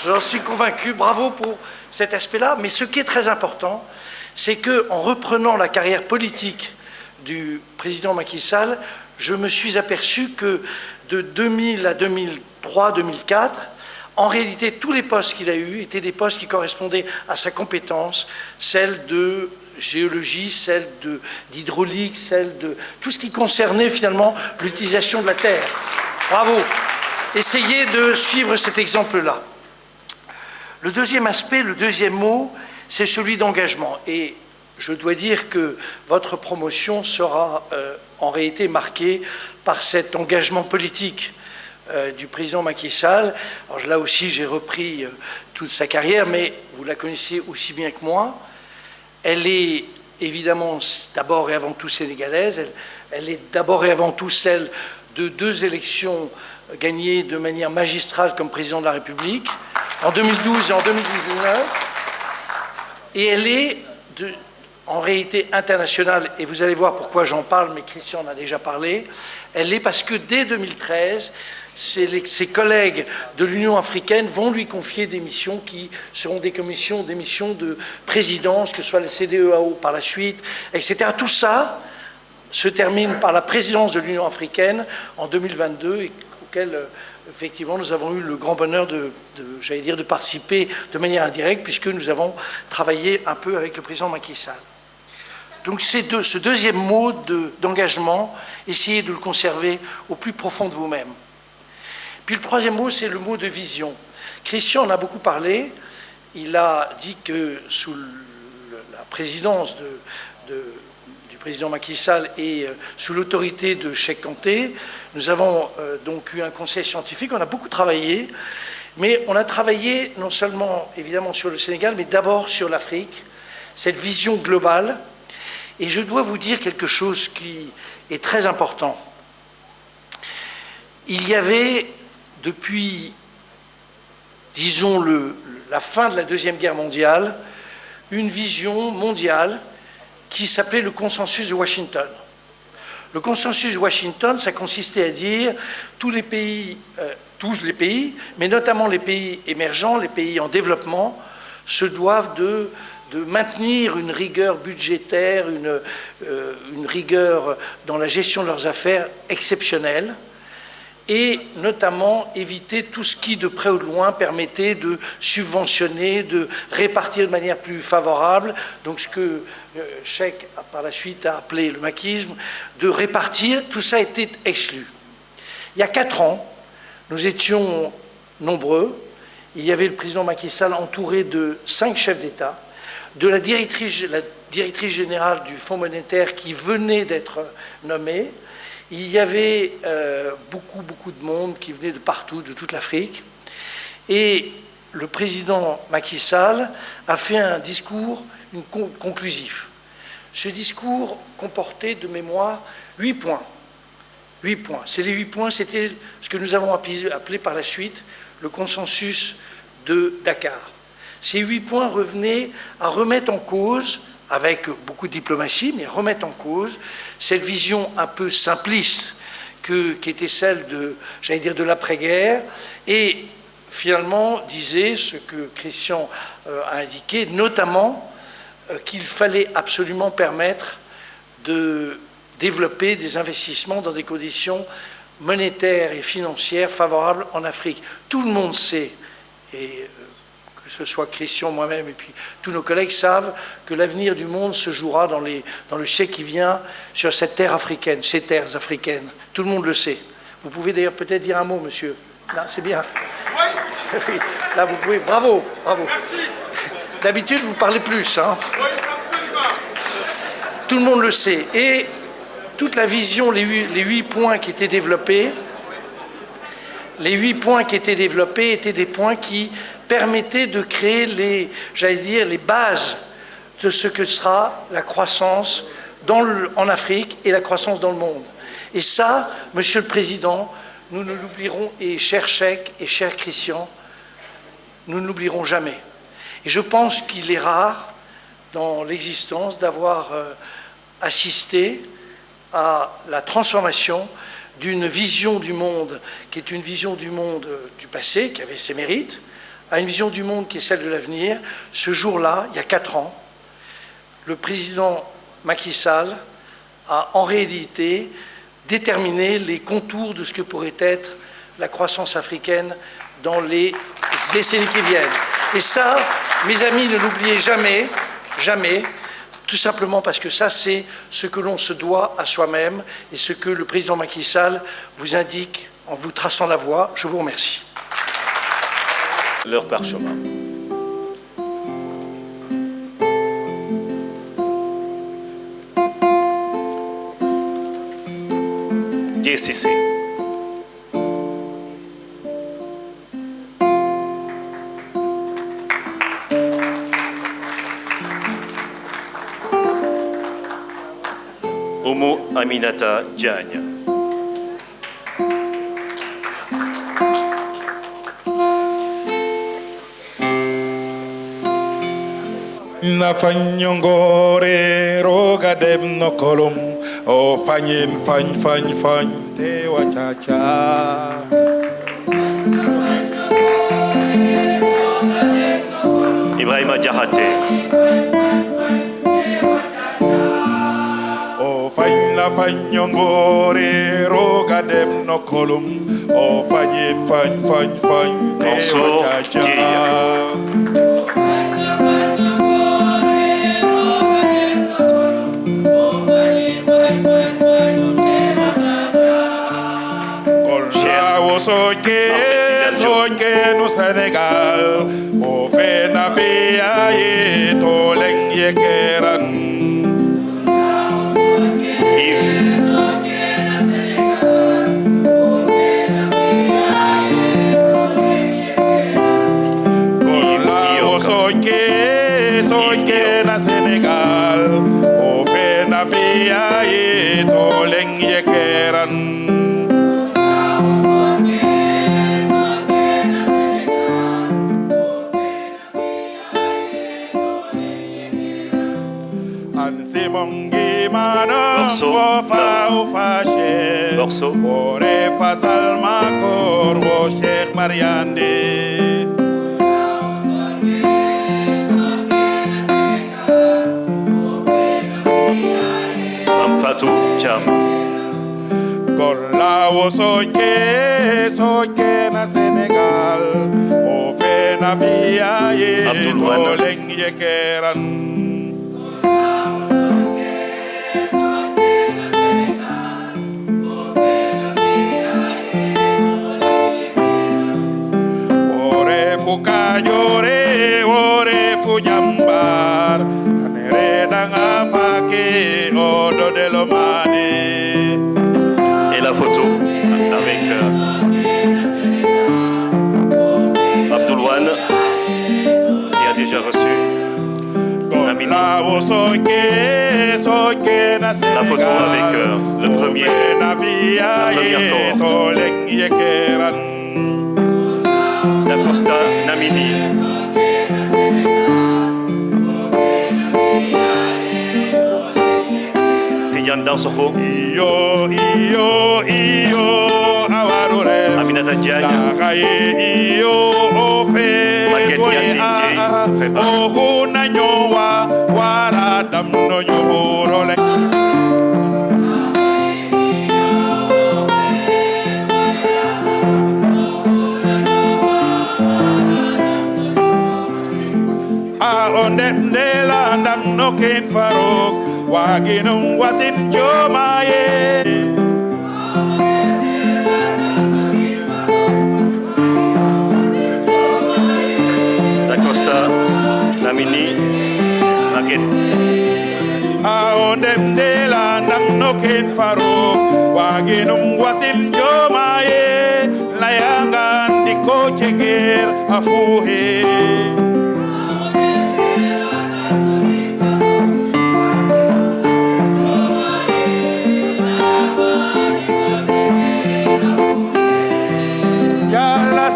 j'en suis convaincu. Bravo pour cet aspect-là. Mais ce qui est très important, c'est qu'en reprenant la carrière politique du président Macky Sall, je me suis aperçu que de 2000 à 2003, 2004, en réalité, tous les postes qu'il a eus étaient des postes qui correspondaient à sa compétence, celle de géologie, celle d'hydraulique, celle de tout ce qui concernait finalement l'utilisation de la terre. Bravo. Essayez de suivre cet exemple-là. Le deuxième aspect, le deuxième mot, c'est celui d'engagement. Et je dois dire que votre promotion sera en réalité marquée par cet engagement politique du président Macky Sall. Alors là aussi, j'ai repris toute sa carrière, mais vous la connaissez aussi bien que moi. Elle est évidemment d'abord et avant tout sénégalaise. Elle est d'abord et avant tout celle de 2 élections gagnées de manière magistrale comme président de la République, en 2012 et en 2019. Et elle est en réalité internationale, et vous allez voir pourquoi j'en parle, mais Christian en a déjà parlé. Elle est parce que dès 2013, ses collègues de l'Union africaine vont lui confier des missions qui seront des missions de présidence, que ce soit la CEDEAO par la suite, etc. Tout ça se termine par la présidence de l'Union africaine en 2022, et auquel effectivement nous avons eu le grand bonheur j'allais dire, de participer de manière indirecte, puisque nous avons travaillé un peu avec le président Macky Sall. Donc ce deuxième mot d'engagement, essayez de le conserver au plus profond de vous-même. Puis le troisième mot, c'est le mot de vision. Christian en a beaucoup parlé. Il a dit que sous la présidence du président Macky Sall et sous l'autorité de Cheikh Kanté, nous avons donc eu un conseil scientifique. On a beaucoup travaillé, mais on a travaillé non seulement évidemment sur le Sénégal, mais d'abord sur l'Afrique, cette vision globale. Et je dois vous dire quelque chose qui est très important. Il y avait, depuis, disons, la fin de la Deuxième Guerre mondiale, une vision mondiale qui s'appelait le consensus de Washington. Le consensus de Washington, ça consistait à dire tous les pays, mais notamment les pays émergents, les pays en développement, se doivent de maintenir une rigueur budgétaire, une rigueur dans la gestion de leurs affaires exceptionnelle, et notamment éviter tout ce qui, de près ou de loin, permettait de subventionner, de répartir de manière plus favorable, donc ce que Cheikh, par la suite, a appelé le maquisme, de répartir, tout ça était exclu. Il y a 4 ans, nous étions nombreux, il y avait le président Macky Sall entouré de 5 chefs d'État, de la directrice générale du Fonds monétaire qui venait d'être nommée. Il y avait beaucoup de monde qui venait de partout, de toute l'Afrique. Et le président Macky Sall a fait un discours conclusif. Ce discours comportait de mémoire 8 points. 8 points. Ces 8 points, c'était ce que nous avons appelé par la suite le consensus de Dakar. Ces 8 points revenaient à remettre en cause, avec beaucoup de diplomatie, mais remettre en cause cette vision un peu simpliste qui était celle de, j'allais dire, de l'après-guerre, et finalement disait ce que Christian a indiqué, notamment qu'il fallait absolument permettre de développer des investissements dans des conditions monétaires et financières favorables en Afrique. Tout le monde sait, et que ce soit Christian, moi-même et puis tous nos collègues savent que l'avenir du monde se jouera dans le siècle qui vient sur cette terre africaine, ces terres africaines. Tout le monde le sait. Vous pouvez d'ailleurs peut-être dire un mot, monsieur. Là, c'est bien. Oui. Là, vous pouvez. Bravo, bravo. Merci. D'habitude, vous parlez plus. Hein. Oui, absolument. Tout le monde le sait. Et toute la vision, les 8 points qui étaient développés, étaient des points qui permettaient de créer les bases de ce que sera la croissance en Afrique et la croissance dans le monde. Et ça, Monsieur le Président, nous ne l'oublierons, et cher Cheikh et cher Christian, nous ne l'oublierons jamais. Et je pense qu'il est rare dans l'existence d'avoir assisté à la transformation d'une vision du monde qui est une vision du monde du passé, qui avait ses mérites, à une vision du monde qui est celle de l'avenir. Ce jour-là, il y a 4 ans, le président Macky Sall a en réalité déterminé les contours de ce que pourrait être la croissance africaine dans les décennies qui viennent. Et ça, mes amis, ne l'oubliez jamais, jamais, tout simplement parce que ça, c'est ce que l'on se doit à soi-même et ce que le président Macky Sall vous indique en vous traçant la voie. Je vous remercie. Leur parchemin. DCC. Omo Aminata Diagne. Na fanyongore roga dem no kolum o fanyin fany te wachacha Ibrahima Diakhaté. o fany fanyongore roga dem no kolum o fanyin fany te wachacha Soke no Senegal o fe na via ye to leng ye keran soke na Senegal o fe na via ye to leng ye keran Morceau. Ore fasal makor wo Cheikh Mariande. Mam Fatou Cham. Kola wo soke na Senegal. O fe na via ye to leng ye keran. Kajore ore fujambar anere danga fake odo de lomane. Et la photo avec Abdoulouane qui a déjà reçu Amini. La photo avec le premier la première cohorte. La Costa Namini. Dansokho, Iyo awarure Aminata Diagne, iyo ofe Maguette Yacine Dieye se prépare. ohuna nyowa wara damno nyorole onde ndela damno ken farok waginum watin jomaye Dacosta, Lamini, Maguette. onde ndela damno ken farok waginum watin jomaye layanga ndiko cheger afuhe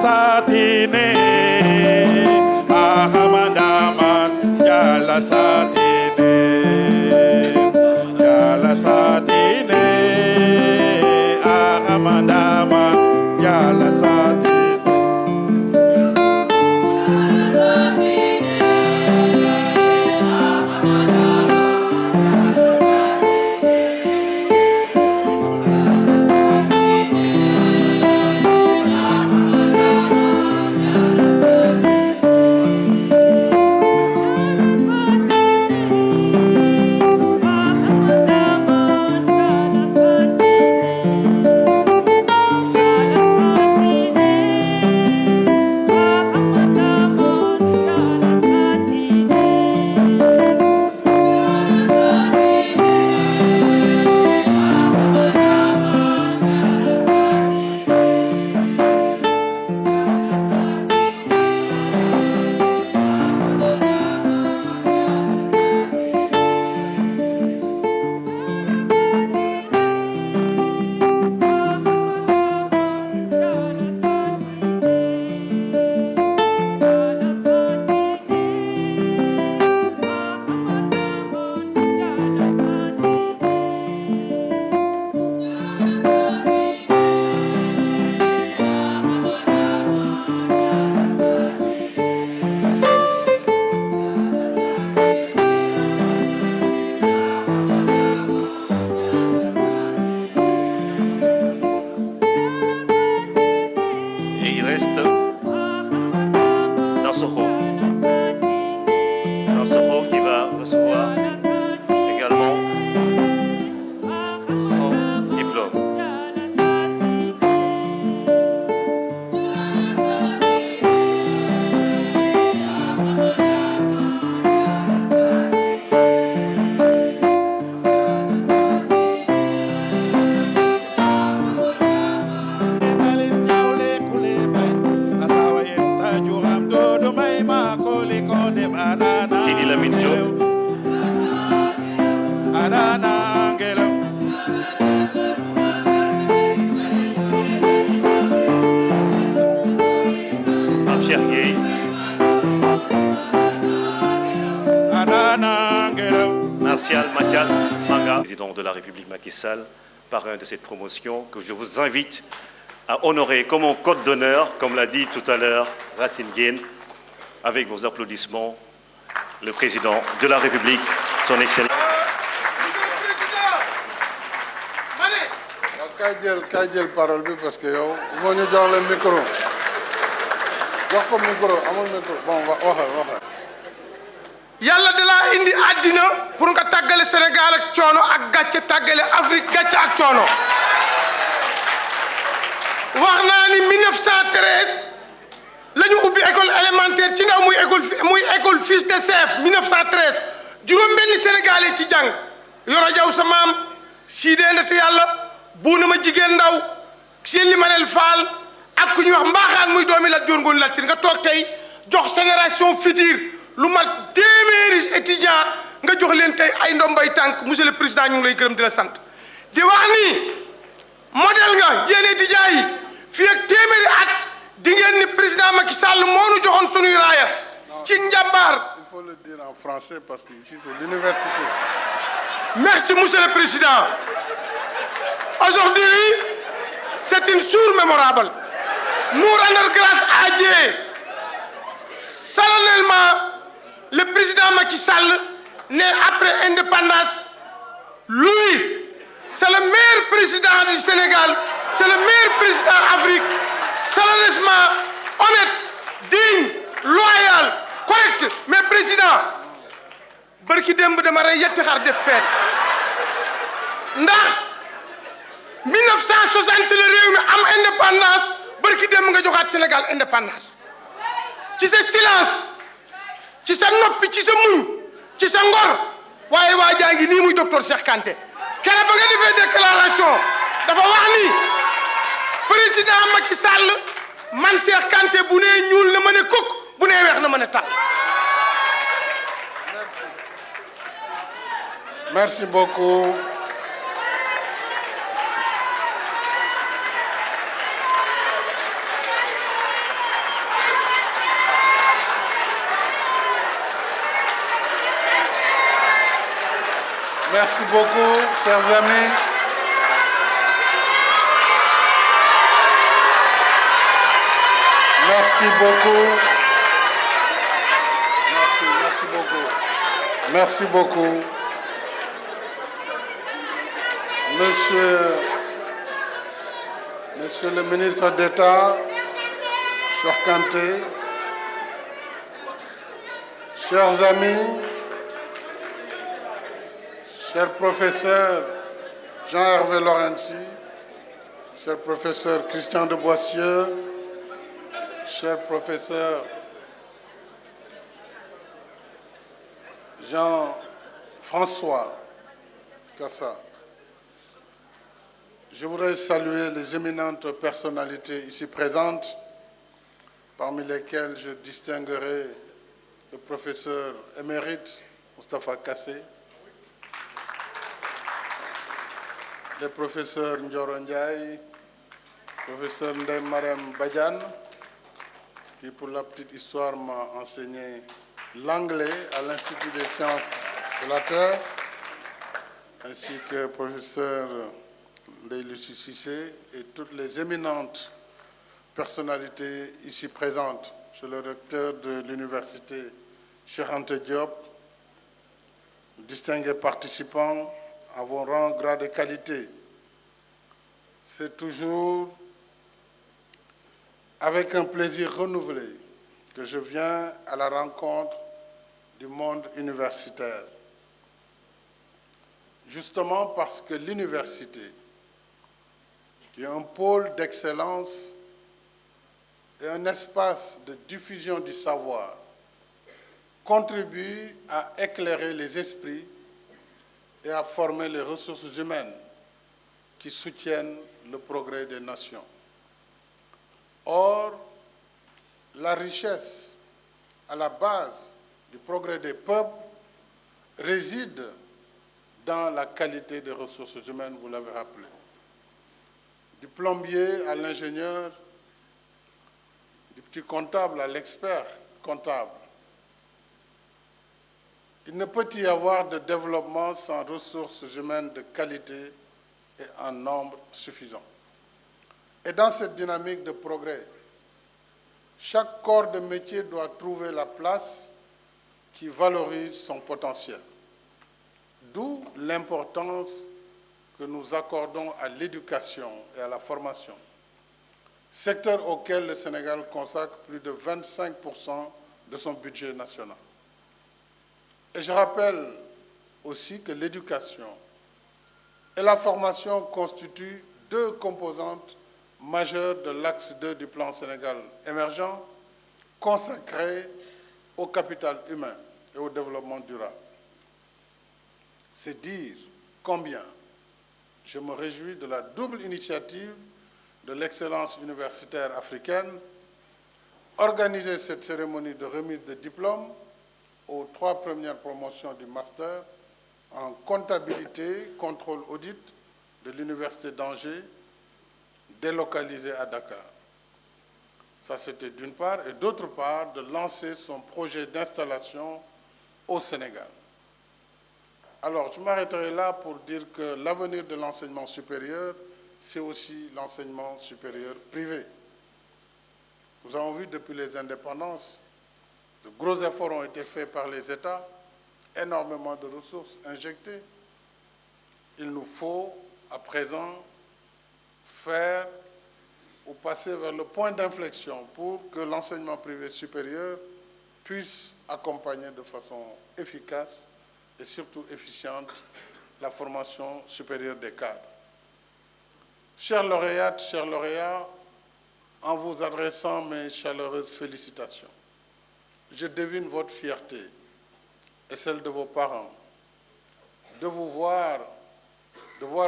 Satine, Ahamadaman, Yala Satine, Yala Satine, Ahamadaman, Yala Satine. Dansokho qui va recevoir également son diplôme. Sidi Lamine Diop. Pape Cheikh Gueye. Martial Mathias Manga, président de la République Macky Sall, parrain de cette promotion, que je vous invite à honorer comme un code d'honneur, comme l'a dit tout à l'heure Racine Guène, avec vos applaudissements, le président de la République, son Excellence. kaay jël parole bi parce que yow moo ñu jox le micro jox ko micro amul micro bon waxal yàlla da laa indi àddina pour nga tàggale Sénégal ak coono ak gàcce tàggale Afrique gàcce ak coono wax naa ni 1913 la ñu ubbi école élémentaire ci ndaw muy école fils de chef 1913 juróom-benni sénégalais ci jàng Yoro Jaw sa maam Sidé Ndate Yàlla buuna ma jigéen ndaw seen li manel faal ak ku ñuy wax mbaaxaan muy doomi Lat Joor Ngoone Latiir nga toog tey jox génération future lu mat téeméeri étudiant nga jox leen tey ay ndombay tànk monsieur le président ñu ngi lay gërëm di la sant di wax ni modèle nga yéen étudiants yi fii ak téeméeri at di ngeen ni président Macky Sall moo nu joxoon sunuy raaya ci njàmbaar le dire en français parce qu'ici c'est l'université. Merci, Monsieur le Président. Aujourd'hui, c'est une source mémorable. Nous rendons grâce à Dieu. Solennellement, le président Macky Sall, né après l'indépendance, lui, c'est le meilleur président du Sénégal, c'est le meilleur président d'Afrique. Solennellement, honnête, digne, loyal, correct. Mais président, barki demb dama rey yetti xar def feet ndax 1960 la réew mi am indépendance barki demb nga joxaat Sénégal indépendance ci sa silence ci sa noppi ci sa muñ ci sa ngor waaye waa jaa ngi nii muy docteur Cheikh Kanté keroog ba nga defee déclaration dafa wax ni président Macky Sall man Cheikh Kanté bu nee ñuul na ma ne kukk bu nee weex na ma ne tàll. Merci beaucoup. Merci beaucoup, chers amis. Merci beaucoup. Merci beaucoup. Merci beaucoup. Monsieur le ministre d'État, Cheikh Kanté, chers amis, cher professeur Jean-Hervé Lorenzi, cher professeur Christian de Boissieu, cher professeur Jean-François Cassa, je voudrais saluer les éminentes personnalités ici présentes, parmi lesquelles je distinguerai le professeur émérite Moustapha Kassé, le professeur Ndioro Ndiaye, le professeur Ndeye Marème Badiane, qui pour la petite histoire m'a enseigné l'anglais à l'Institut des sciences de la Terre, ainsi que le professeur Ndeye Lucie Cissé et toutes les éminentes personnalités ici présentes. Je suis le recteur de l'université Cheikh Anta Diop, distingués participants à vos rangs, grades et qualités. C'est toujours avec un plaisir renouvelé que je viens à la rencontre du monde universitaire. Justement parce que l'université, qui est un pôle d'excellence et un espace de diffusion du savoir, contribue à éclairer les esprits et à former les ressources humaines qui soutiennent le progrès des nations. Or, la richesse à la base du progrès des peuples réside dans la qualité des ressources humaines, vous l'avez rappelé. Du plombier à l'ingénieur, du petit comptable à l'expert comptable. Il ne peut y avoir de développement sans ressources humaines de qualité et en nombre suffisant. Et dans cette dynamique de progrès, chaque corps de métier doit trouver la place qui valorise son potentiel. D'où l'importance que nous accordons à l'éducation et à la formation, secteur auquel le Sénégal consacre plus de 25% de son budget national. Et je rappelle aussi que l'éducation et la formation constituent deux composantes majeures de l'axe 2 du plan Sénégal émergent, consacré au capital humain et au développement durable. C'est dire combien je me réjouis de la double initiative de l'excellence universitaire africaine, organiser cette cérémonie de remise de diplômes aux 3 premières promotions du master en comptabilité, contrôle audit de l'université d'Angers, délocalisée à Dakar. Ça, c'était d'une part, et d'autre part, de lancer son projet d'installation au Sénégal. Alors, je m'arrêterai là pour dire que l'avenir de l'enseignement supérieur, c'est aussi l'enseignement supérieur privé. Nous avons vu depuis les indépendances, de gros efforts ont été faits par les États, énormément de ressources injectées. Il nous faut, à présent, faire ou passer vers le point d'inflexion pour que l'enseignement privé supérieur puisse accompagner de façon efficace et surtout efficiente la formation supérieure des cadres. Chères lauréates, chers lauréats, en vous adressant mes chaleureuses félicitations, je devine votre fierté et celle de vos parents de voir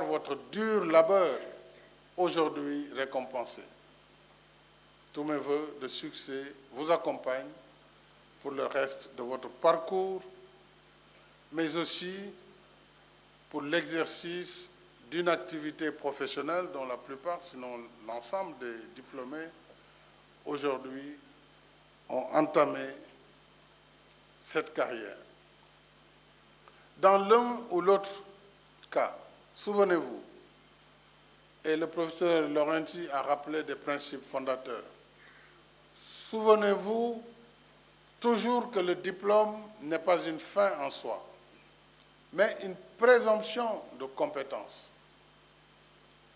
votre dur labeur aujourd'hui récompensé. Tous mes vœux de succès vous accompagnent pour le reste de votre parcours, mais aussi pour l'exercice d'une activité professionnelle dont la plupart, sinon l'ensemble des diplômés, aujourd'hui ont entamé cette carrière. Dans l'un ou l'autre cas, souvenez-vous, et le professeur Laurenti a rappelé des principes fondateurs, souvenez-vous toujours que le diplôme n'est pas une fin en soi, mais une présomption de compétence.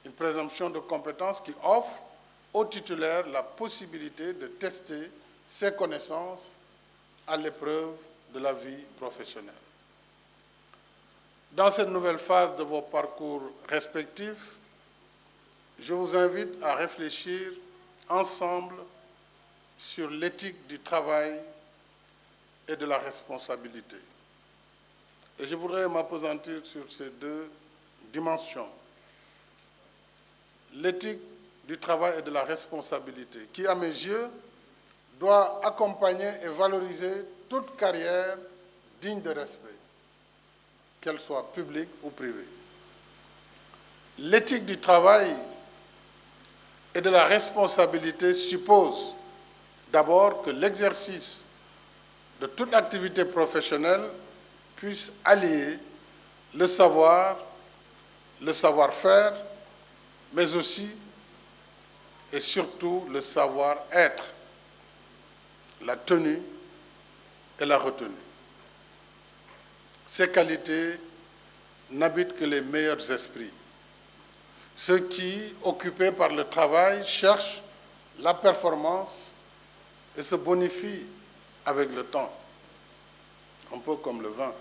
Une présomption de compétence qui offre au titulaire la possibilité de tester ses connaissances à l'épreuve de la vie professionnelle. Dans cette nouvelle phase de vos parcours respectifs, je vous invite à réfléchir ensemble sur l'éthique du travail et de la responsabilité. Et je voudrais m'appesantir sur ces deux dimensions. L'éthique du travail et de la responsabilité, qui, à mes yeux, doit accompagner et valoriser toute carrière digne de respect, qu'elle soit publique ou privée. L'éthique du travail et de la responsabilité suppose d'abord que l'exercice de toute activité professionnelle puisse allier le savoir, le savoir-faire, mais aussi et surtout le savoir-être, la tenue et la retenue. Ces qualités n'habitent que les meilleurs esprits. Ceux qui, occupés par le travail, cherchent la performance et se bonifient avec le temps, un peu comme le vin.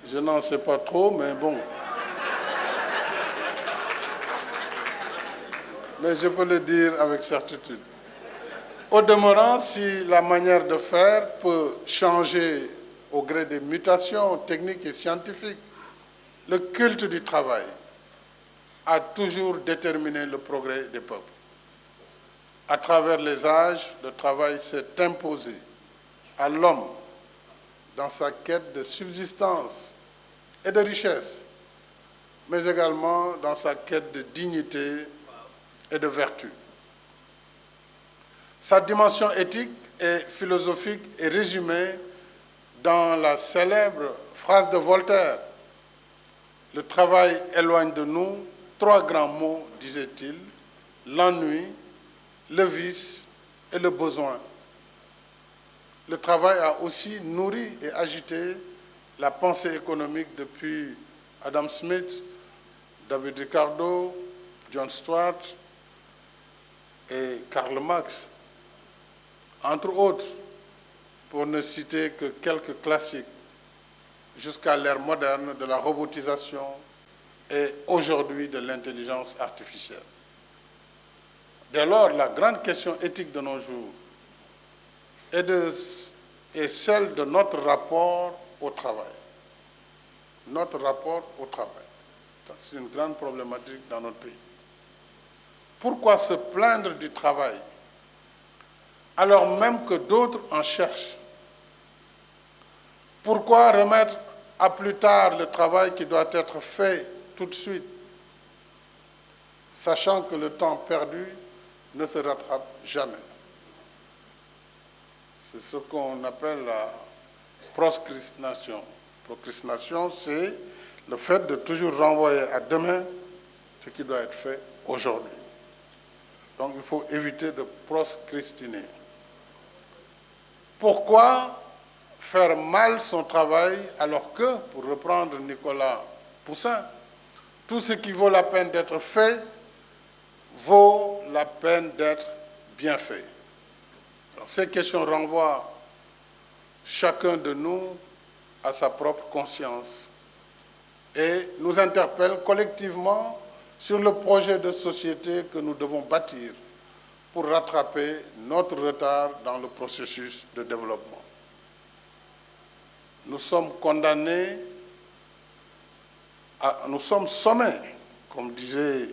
Je n'en sais pas trop, mais bon. Mais je peux le dire avec certitude. Au demeurant, si la manière de faire peut changer au gré des mutations techniques et scientifiques, le culte du travail a toujours déterminé le progrès des peuples. À travers les âges, le travail s'est imposé à l'homme dans sa quête de subsistance et de richesse, mais également dans sa quête de dignité et de vertu. Sa dimension éthique et philosophique est résumée dans la célèbre phrase de Voltaire: « Le travail éloigne de nous trois grands mots, disait-il, l'ennui, le vice et le besoin. » Le travail a aussi nourri et agité la pensée économique depuis Adam Smith, David Ricardo, John Stuart et Karl Marx, entre autres, pour ne citer que quelques classiques, jusqu'à l'ère moderne de la robotisation et aujourd'hui de l'intelligence artificielle. Dès lors, la grande question éthique de nos jours est celle de notre rapport au travail. Notre rapport au travail. C'est une grande problématique dans notre pays. Pourquoi se plaindre du travail alors même que d'autres en cherchent? Pourquoi remettre à plus tard le travail qui doit être fait tout de suite, sachant que le temps perdu ne se rattrape jamais. C'est ce qu'on appelle la procrastination. Procrastination, c'est le fait de toujours renvoyer à demain ce qui doit être fait aujourd'hui. Donc il faut éviter de procrastiner. Pourquoi faire mal son travail alors que, pour reprendre Nicolas Poussin, tout ce qui vaut la peine d'être fait vaut la peine d'être bien fait. Alors, ces questions renvoient chacun de nous à sa propre conscience et nous interpellent collectivement sur le projet de société que nous devons bâtir pour rattraper notre retard dans le processus de développement. Nous sommes condamnés, nous sommes sommés, comme disait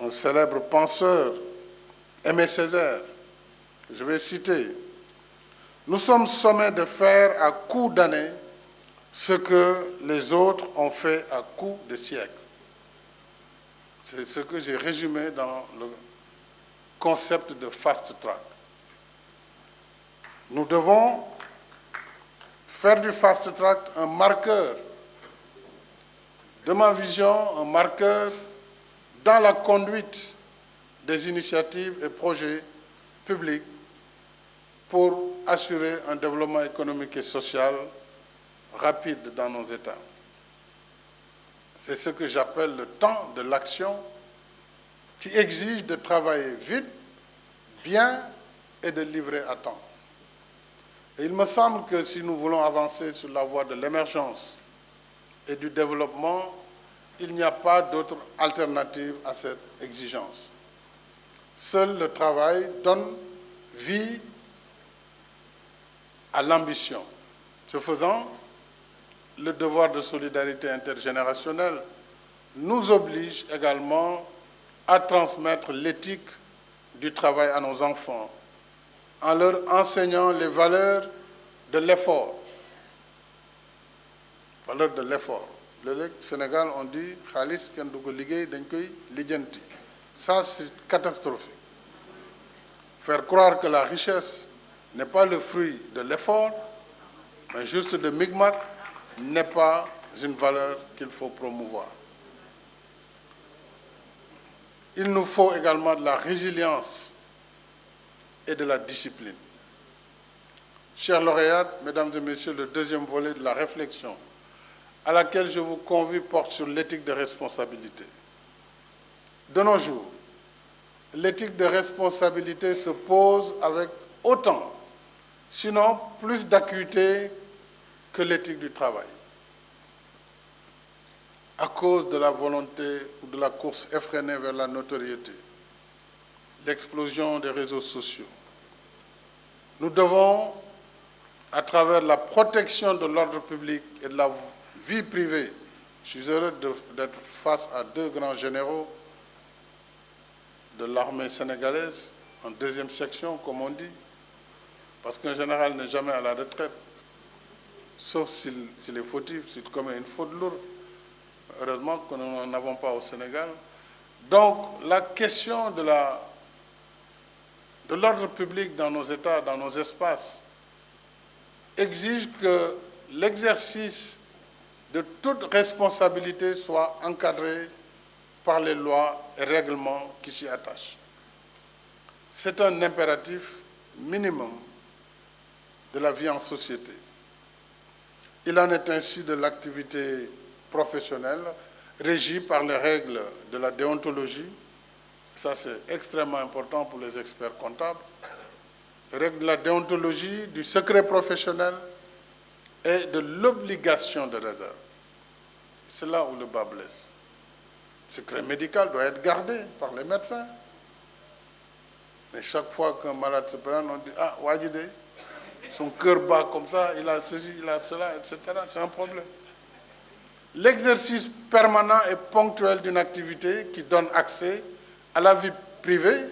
un célèbre penseur, Aimé Césaire, que je vais citer, nous sommes sommés de faire à coups d'années ce que les autres ont fait à coups de siècles. C'est ce que j'ai résumé dans le concept de fast track. Nous devons faire du fast track un marqueur de ma vision, un marqueur dans la conduite des initiatives et projets publics pour assurer un développement économique et social rapide dans nos États. C'est ce que j'appelle le temps de l'action qui exige de travailler vite, bien et de livrer à temps. Et il me semble que si nous voulons avancer sur la voie de l'émergence et du développement, il n'y a pas d'autre alternative à cette exigence. Seul le travail donne vie à l'ambition. Ce faisant, le devoir de solidarité intergénérationnelle nous oblige également à transmettre l'éthique du travail à nos enfants en leur enseignant les valeurs de l'effort. Valeurs de l'effort. Le Sénégal, on dit « Khalis ken du ko liggéey dañ koy lijjanti ». Ça, c'est catastrophique. Faire croire que la richesse n'est pas le fruit de l'effort, mais juste de micmac, n'est pas une valeur qu'il faut promouvoir. Il nous faut également de la résilience et de la discipline. Chers lauréats, mesdames et messieurs, le deuxième volet de la réflexion à laquelle je vous convie porte sur l'éthique de responsabilité. De nos jours, l'éthique de responsabilité se pose avec autant, sinon plus d'acuité que l'éthique du travail. À cause de la volonté ou de la course effrénée vers la notoriété, l'explosion des réseaux sociaux, nous devons, à travers la protection de l'ordre public et de la vie privée, je suis heureux d'être face à deux grands généraux de l'armée sénégalaise, en deuxième section, comme on dit, parce qu'un général n'est jamais à la retraite, sauf s'il est fautif, s'il commet une faute lourde. Heureusement que nous n'en avons pas au Sénégal. Donc, la question de l'ordre public dans nos États, dans nos espaces, exige que l'exercice de toute responsabilité soit encadré par les lois et règlements qui s'y attachent. C'est un impératif minimum de la vie en société. Il en est ainsi de l'activité professionnelle régie par les règles de la déontologie. Ça, c'est extrêmement important pour les experts comptables. Les règles de la déontologie, du secret professionnel et de l'obligation de réserve. C'est là où le bas blesse. Le secret médical doit être gardé par les médecins. Mais chaque fois qu'un malade se prend, on dit « Ah, Wajide, son cœur bat comme ça, il a ceci, il a cela, etc. » C'est un problème. L'exercice permanent et ponctuel d'une activité qui donne accès à la vie privée,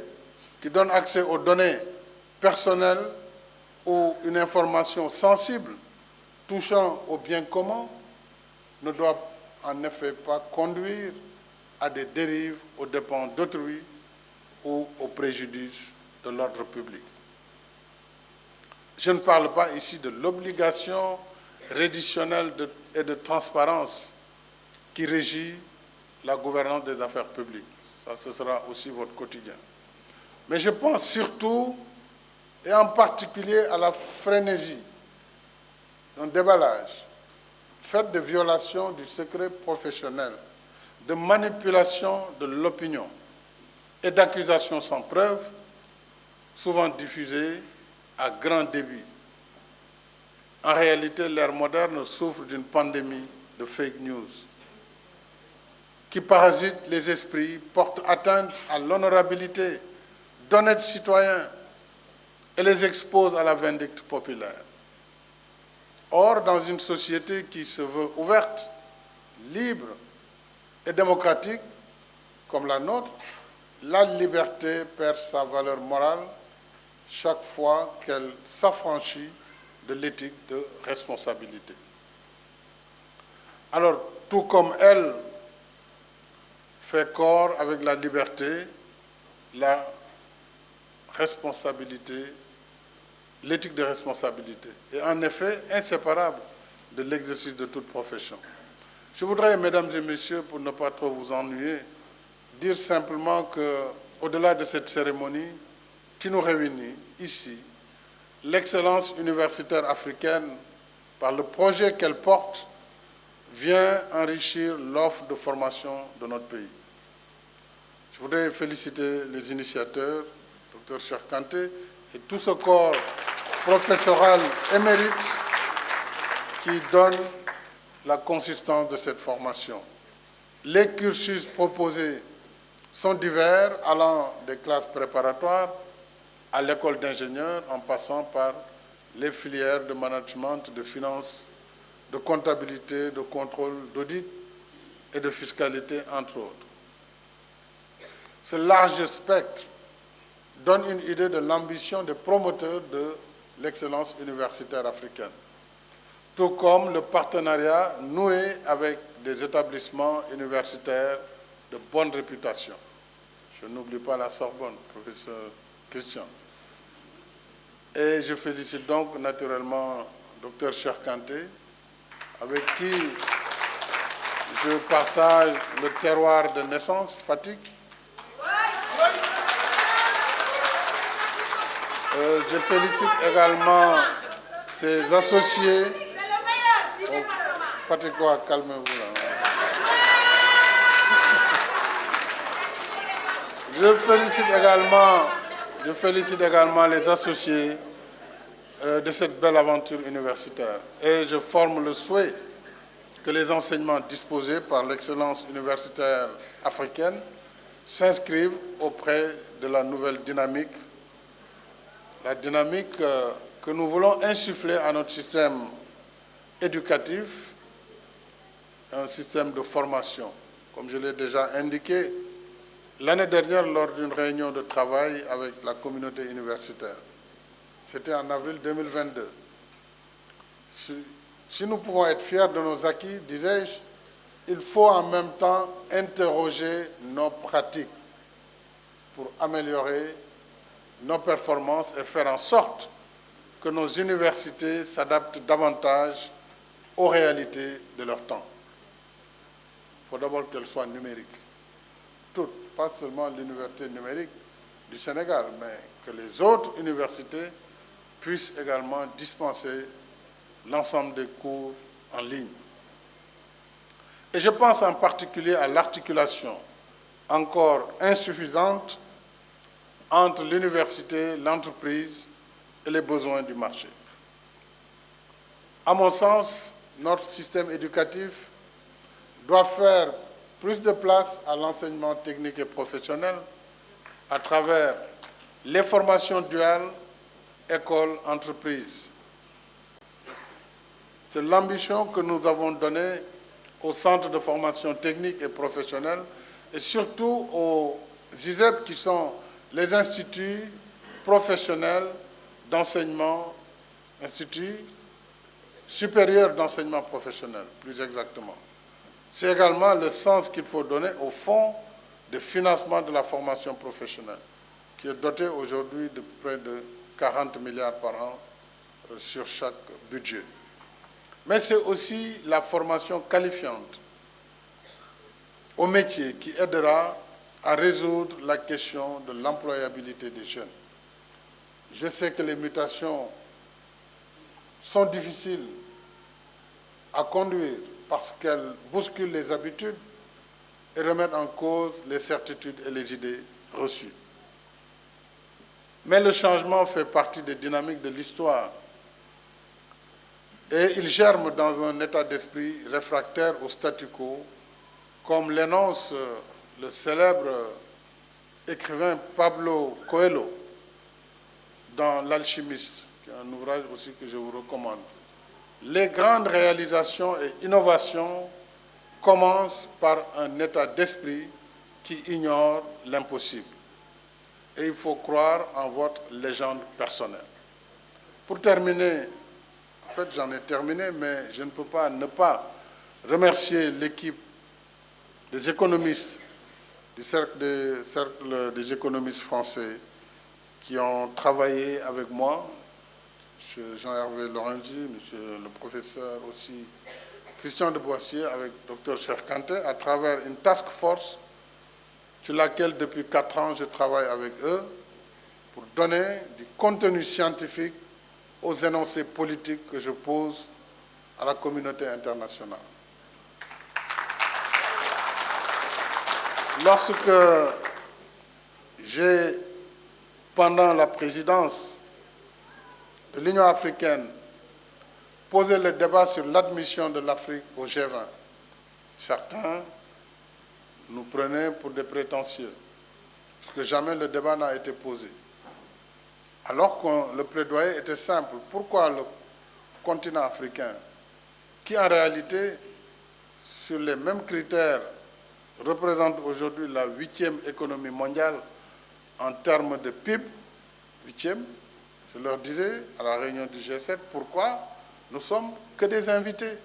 qui donne accès aux données personnelles ou une information sensible touchant au bien commun ne doit en effet pas conduire à des dérives aux dépens d'autrui ou au préjudice de l'ordre public. Je ne parle pas ici de l'obligation reditionnelle et de transparence qui régit la gouvernance des affaires publiques. Ça, ce sera aussi votre quotidien. Mais je pense surtout, et en particulier, à la frénésie d'un déballage fait de violation du secret professionnel, de manipulation de l'opinion et d'accusations sans preuve, souvent diffusées à grand débit. En réalité, l'ère moderne souffre d'une pandémie de fake news qui parasite les esprits, porte atteinte à l'honorabilité d'honnêtes citoyens et les expose à la vindicte populaire. Or, dans une société qui se veut ouverte, libre et démocratique comme la nôtre, la liberté perd sa valeur morale chaque fois qu'elle s'affranchit de l'éthique de responsabilité. Alors, tout comme elle fait corps avec la liberté, la responsabilité, l'éthique de responsabilité est en effet inséparable de l'exercice de toute profession. Je voudrais, mesdames et messieurs, pour ne pas trop vous ennuyer, dire simplement qu'au-delà de cette cérémonie qui nous réunit ici, l'excellence universitaire africaine, par le projet qu'elle porte, vient enrichir l'offre de formation de notre pays. Je voudrais féliciter les initiateurs, Dr Cheikh Kanté, et tout ce corps professoral émérite qui donne la consistance de cette formation. Les cursus proposés sont divers, allant des classes préparatoires à l'école d'ingénieurs, en passant par les filières de management, de finance, de comptabilité, de contrôle, d'audit et de fiscalité, entre autres. Ce large spectre donne une idée de l'ambition des promoteurs de l'excellence universitaire africaine, tout comme le partenariat noué avec des établissements universitaires de bonne réputation. Je n'oublie pas la Sorbonne, professeur Christian. Et je félicite donc naturellement Dr Cheikh Kanté, avec qui je partage le terroir de naissance, Fatick. Je félicite également ses associés. Oh, Fatickois, calmez-vous là. Je félicite également les associés de cette belle aventure universitaire. Et je forme le souhait que les enseignements disposés par l'excellence universitaire africaine s'inscrivent auprès de la nouvelle dynamique, la dynamique que nous voulons insuffler à notre système éducatif, un système de formation. Comme je l'ai déjà indiqué l'année dernière lors d'une réunion de travail avec la communauté universitaire. C'était en avril 2022. Si nous pouvons être fiers de nos acquis, disais-je, il faut en même temps interroger nos pratiques pour améliorer nos performances et faire en sorte que nos universités s'adaptent davantage aux réalités de leur temps. Il faut d'abord qu'elles soient numériques. Toutes, pas seulement l'université numérique du Sénégal, mais que les autres universités puissent également dispenser l'ensemble des cours en ligne. Et je pense en particulier à l'articulation encore insuffisante entre l'université, l'entreprise et les besoins du marché. À mon sens, notre système éducatif doit faire plus de place à l'enseignement technique et professionnel à travers les formations duales école-entreprise. C'est l'ambition que nous avons donnée aux centres de formation technique et professionnelle et surtout aux ISEP qui sont les instituts professionnels d'enseignement, instituts supérieurs d'enseignement professionnel, plus exactement. C'est également le sens qu'il faut donner au fonds de financement de la formation professionnelle. qui est doté aujourd'hui de près de 40 milliards par an sur chaque budget. Mais c'est aussi la formation qualifiante au métier qui aidera à résoudre la question de l'employabilité des jeunes. Je sais que les mutations sont difficiles à conduire parce qu'elles bousculent les habitudes et remettent en cause les certitudes et les idées reçues. Mais le changement fait partie des dynamiques de l'histoire et il germe dans un état d'esprit réfractaire au statu quo, comme l'énonce le célèbre écrivain Pablo Coelho dans L'Alchimiste, qui est un ouvrage aussi que je vous recommande. Les grandes réalisations et innovations commencent par un état d'esprit qui ignore l'impossible. Et il faut croire en votre légende personnelle. Pour terminer, en fait j'en ai terminé, mais je ne peux pas ne pas remercier l'équipe des économistes, du cercle des économistes français qui ont travaillé avec moi, M. Jean-Hervé Lorenzi, M. le professeur aussi Christian de Boissier, avec Dr Cherkante, à travers une task force sur laquelle depuis 4 ans je travaille avec eux pour donner du contenu scientifique aux énoncés politiques que je pose à la communauté internationale. Lorsque j'ai, pendant la présidence de l'Union africaine, posé le débat sur l'admission de l'Afrique au G20, certains nous prenaient pour des prétentieux, parce que jamais le débat n'a été posé. Alors que le plaidoyer était simple. Pourquoi le continent africain, qui en réalité, sur les mêmes critères, représente aujourd'hui la 8e économie mondiale en termes de PIB, 8e, je leur disais à la réunion du G7, pourquoi nous sommes que des invités?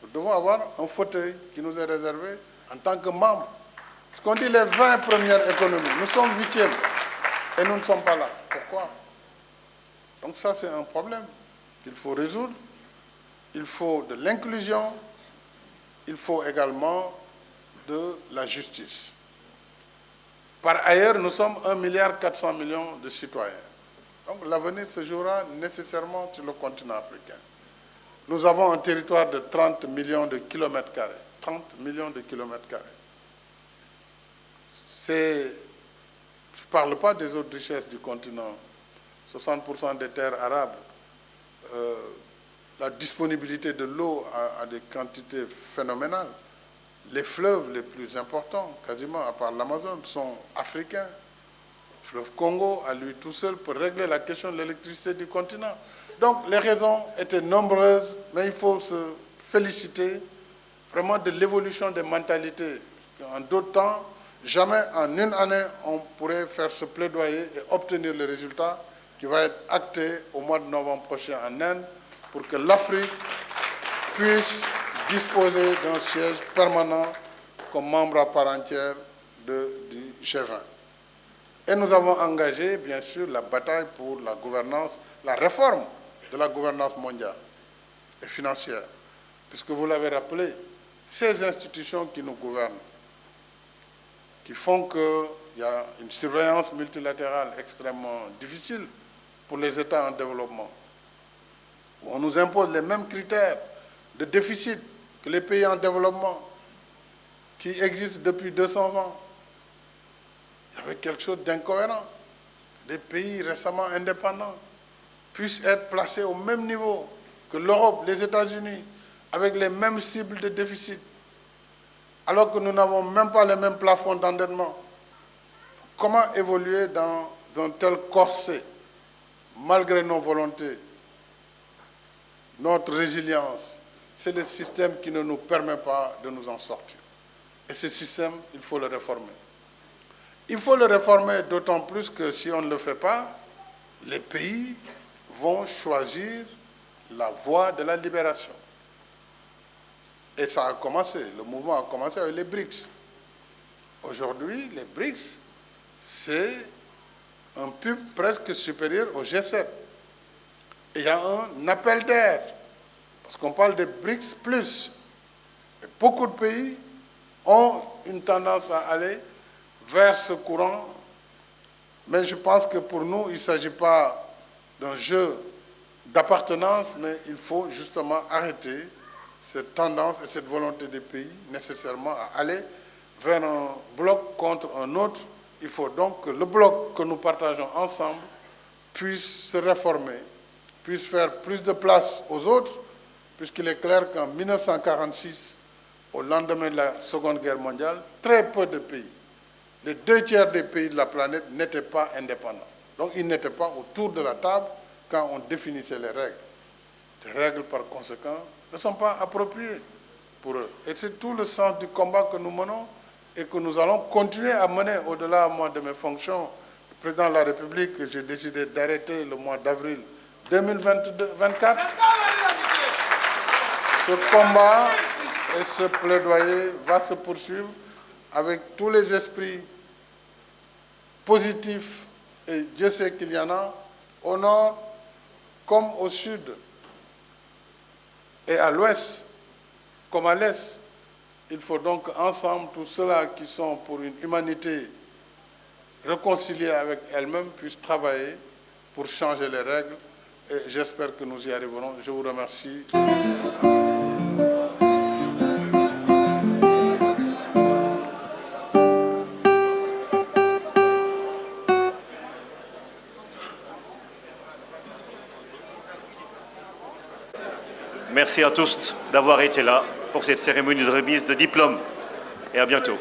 Nous devons avoir un fauteuil qui nous est réservé en tant que membres. Parce qu'on dit les 20 premières économies, nous sommes 8e et nous ne sommes pas là. Pourquoi? Donc ça, c'est un problème qu'il faut résoudre. Il faut de l'inclusion, il faut également de la justice. Par ailleurs, nous sommes 1,4 milliard de citoyens. Donc l'avenir se jouera nécessairement sur le continent africain. Nous avons un territoire de 30 millions de kilomètres carrés. 30 millions de kilomètres carrés. Je ne parle pas des autres richesses du continent. 60% des terres arables, la disponibilité de l'eau à des quantités phénoménales. Les fleuves les plus importants, quasiment à part l'Amazone, sont africains. Le fleuve Congo, à lui tout seul, peut régler la question de l'électricité du continent. Donc les raisons étaient nombreuses, mais il faut se féliciter vraiment de l'évolution des mentalités. En d'autres temps, jamais en une année, on pourrait faire ce plaidoyer et obtenir le résultat qui va être acté au mois de novembre prochain en Inde pour que l'Afrique puisse disposer d'un siège permanent comme membre à part entière du G20. Et nous avons engagé, bien sûr, la bataille pour la gouvernance, la réforme de la gouvernance mondiale et financière. Puisque vous l'avez rappelé, ces institutions qui nous gouvernent, qui font qu'il y a une surveillance multilatérale extrêmement difficile pour les États en développement, où on nous impose les mêmes critères de déficit que les pays en développement qui existent depuis 200 ans. Il y avait quelque chose d'incohérent. Les pays récemment indépendants puissent être placés au même niveau que l'Europe, les États-Unis, avec les mêmes cibles de déficit, alors que nous n'avons même pas les mêmes plafonds d'endettement. Comment évoluer dans un tel corset, malgré nos volontés, notre résilience? C'est le système qui ne nous permet pas de nous en sortir. Et ce système, il faut le réformer. Il faut le réformer d'autant plus que si on ne le fait pas, les pays vont choisir la voie de la libération. Et ça a commencé, le mouvement a commencé avec les BRICS. Aujourd'hui, les BRICS, c'est un PIB presque supérieur au G7. Et il y a un appel d'air, parce qu'on parle des BRICS+. Et beaucoup de pays ont une tendance à aller vers ce courant, mais je pense que pour nous, il ne s'agit pas d'un jeu d'appartenance, mais il faut justement arrêter cette tendance et cette volonté des pays nécessairement à aller vers un bloc contre un autre. Il faut donc que le bloc que nous partageons ensemble puisse se réformer, puisse faire plus de place aux autres, puisqu'il est clair qu'en 1946, au lendemain de la Seconde Guerre mondiale, très peu de pays, les 2/3 des pays de la planète n'étaient pas indépendants. Donc ils n'étaient pas autour de la table quand on définissait les règles. Ces règles, par conséquent, ne sont pas appropriées pour eux. Et c'est tout le sens du combat que nous menons et que nous allons continuer à mener au-delà de mes fonctions. Le président de la République, j'ai décidé d'arrêter le mois d'avril 2024. Ce combat et ce plaidoyer va se poursuivre avec tous les esprits positifs, et Dieu sait qu'il y en a, au nord comme au sud, et à l'ouest comme à l'est. Il faut donc ensemble, tous ceux-là qui sont pour une humanité réconciliée avec elle-même, puissent travailler pour changer les règles, et j'espère que nous y arriverons. Je vous remercie. Merci à tous d'avoir été là pour cette cérémonie de remise de diplôme et à bientôt.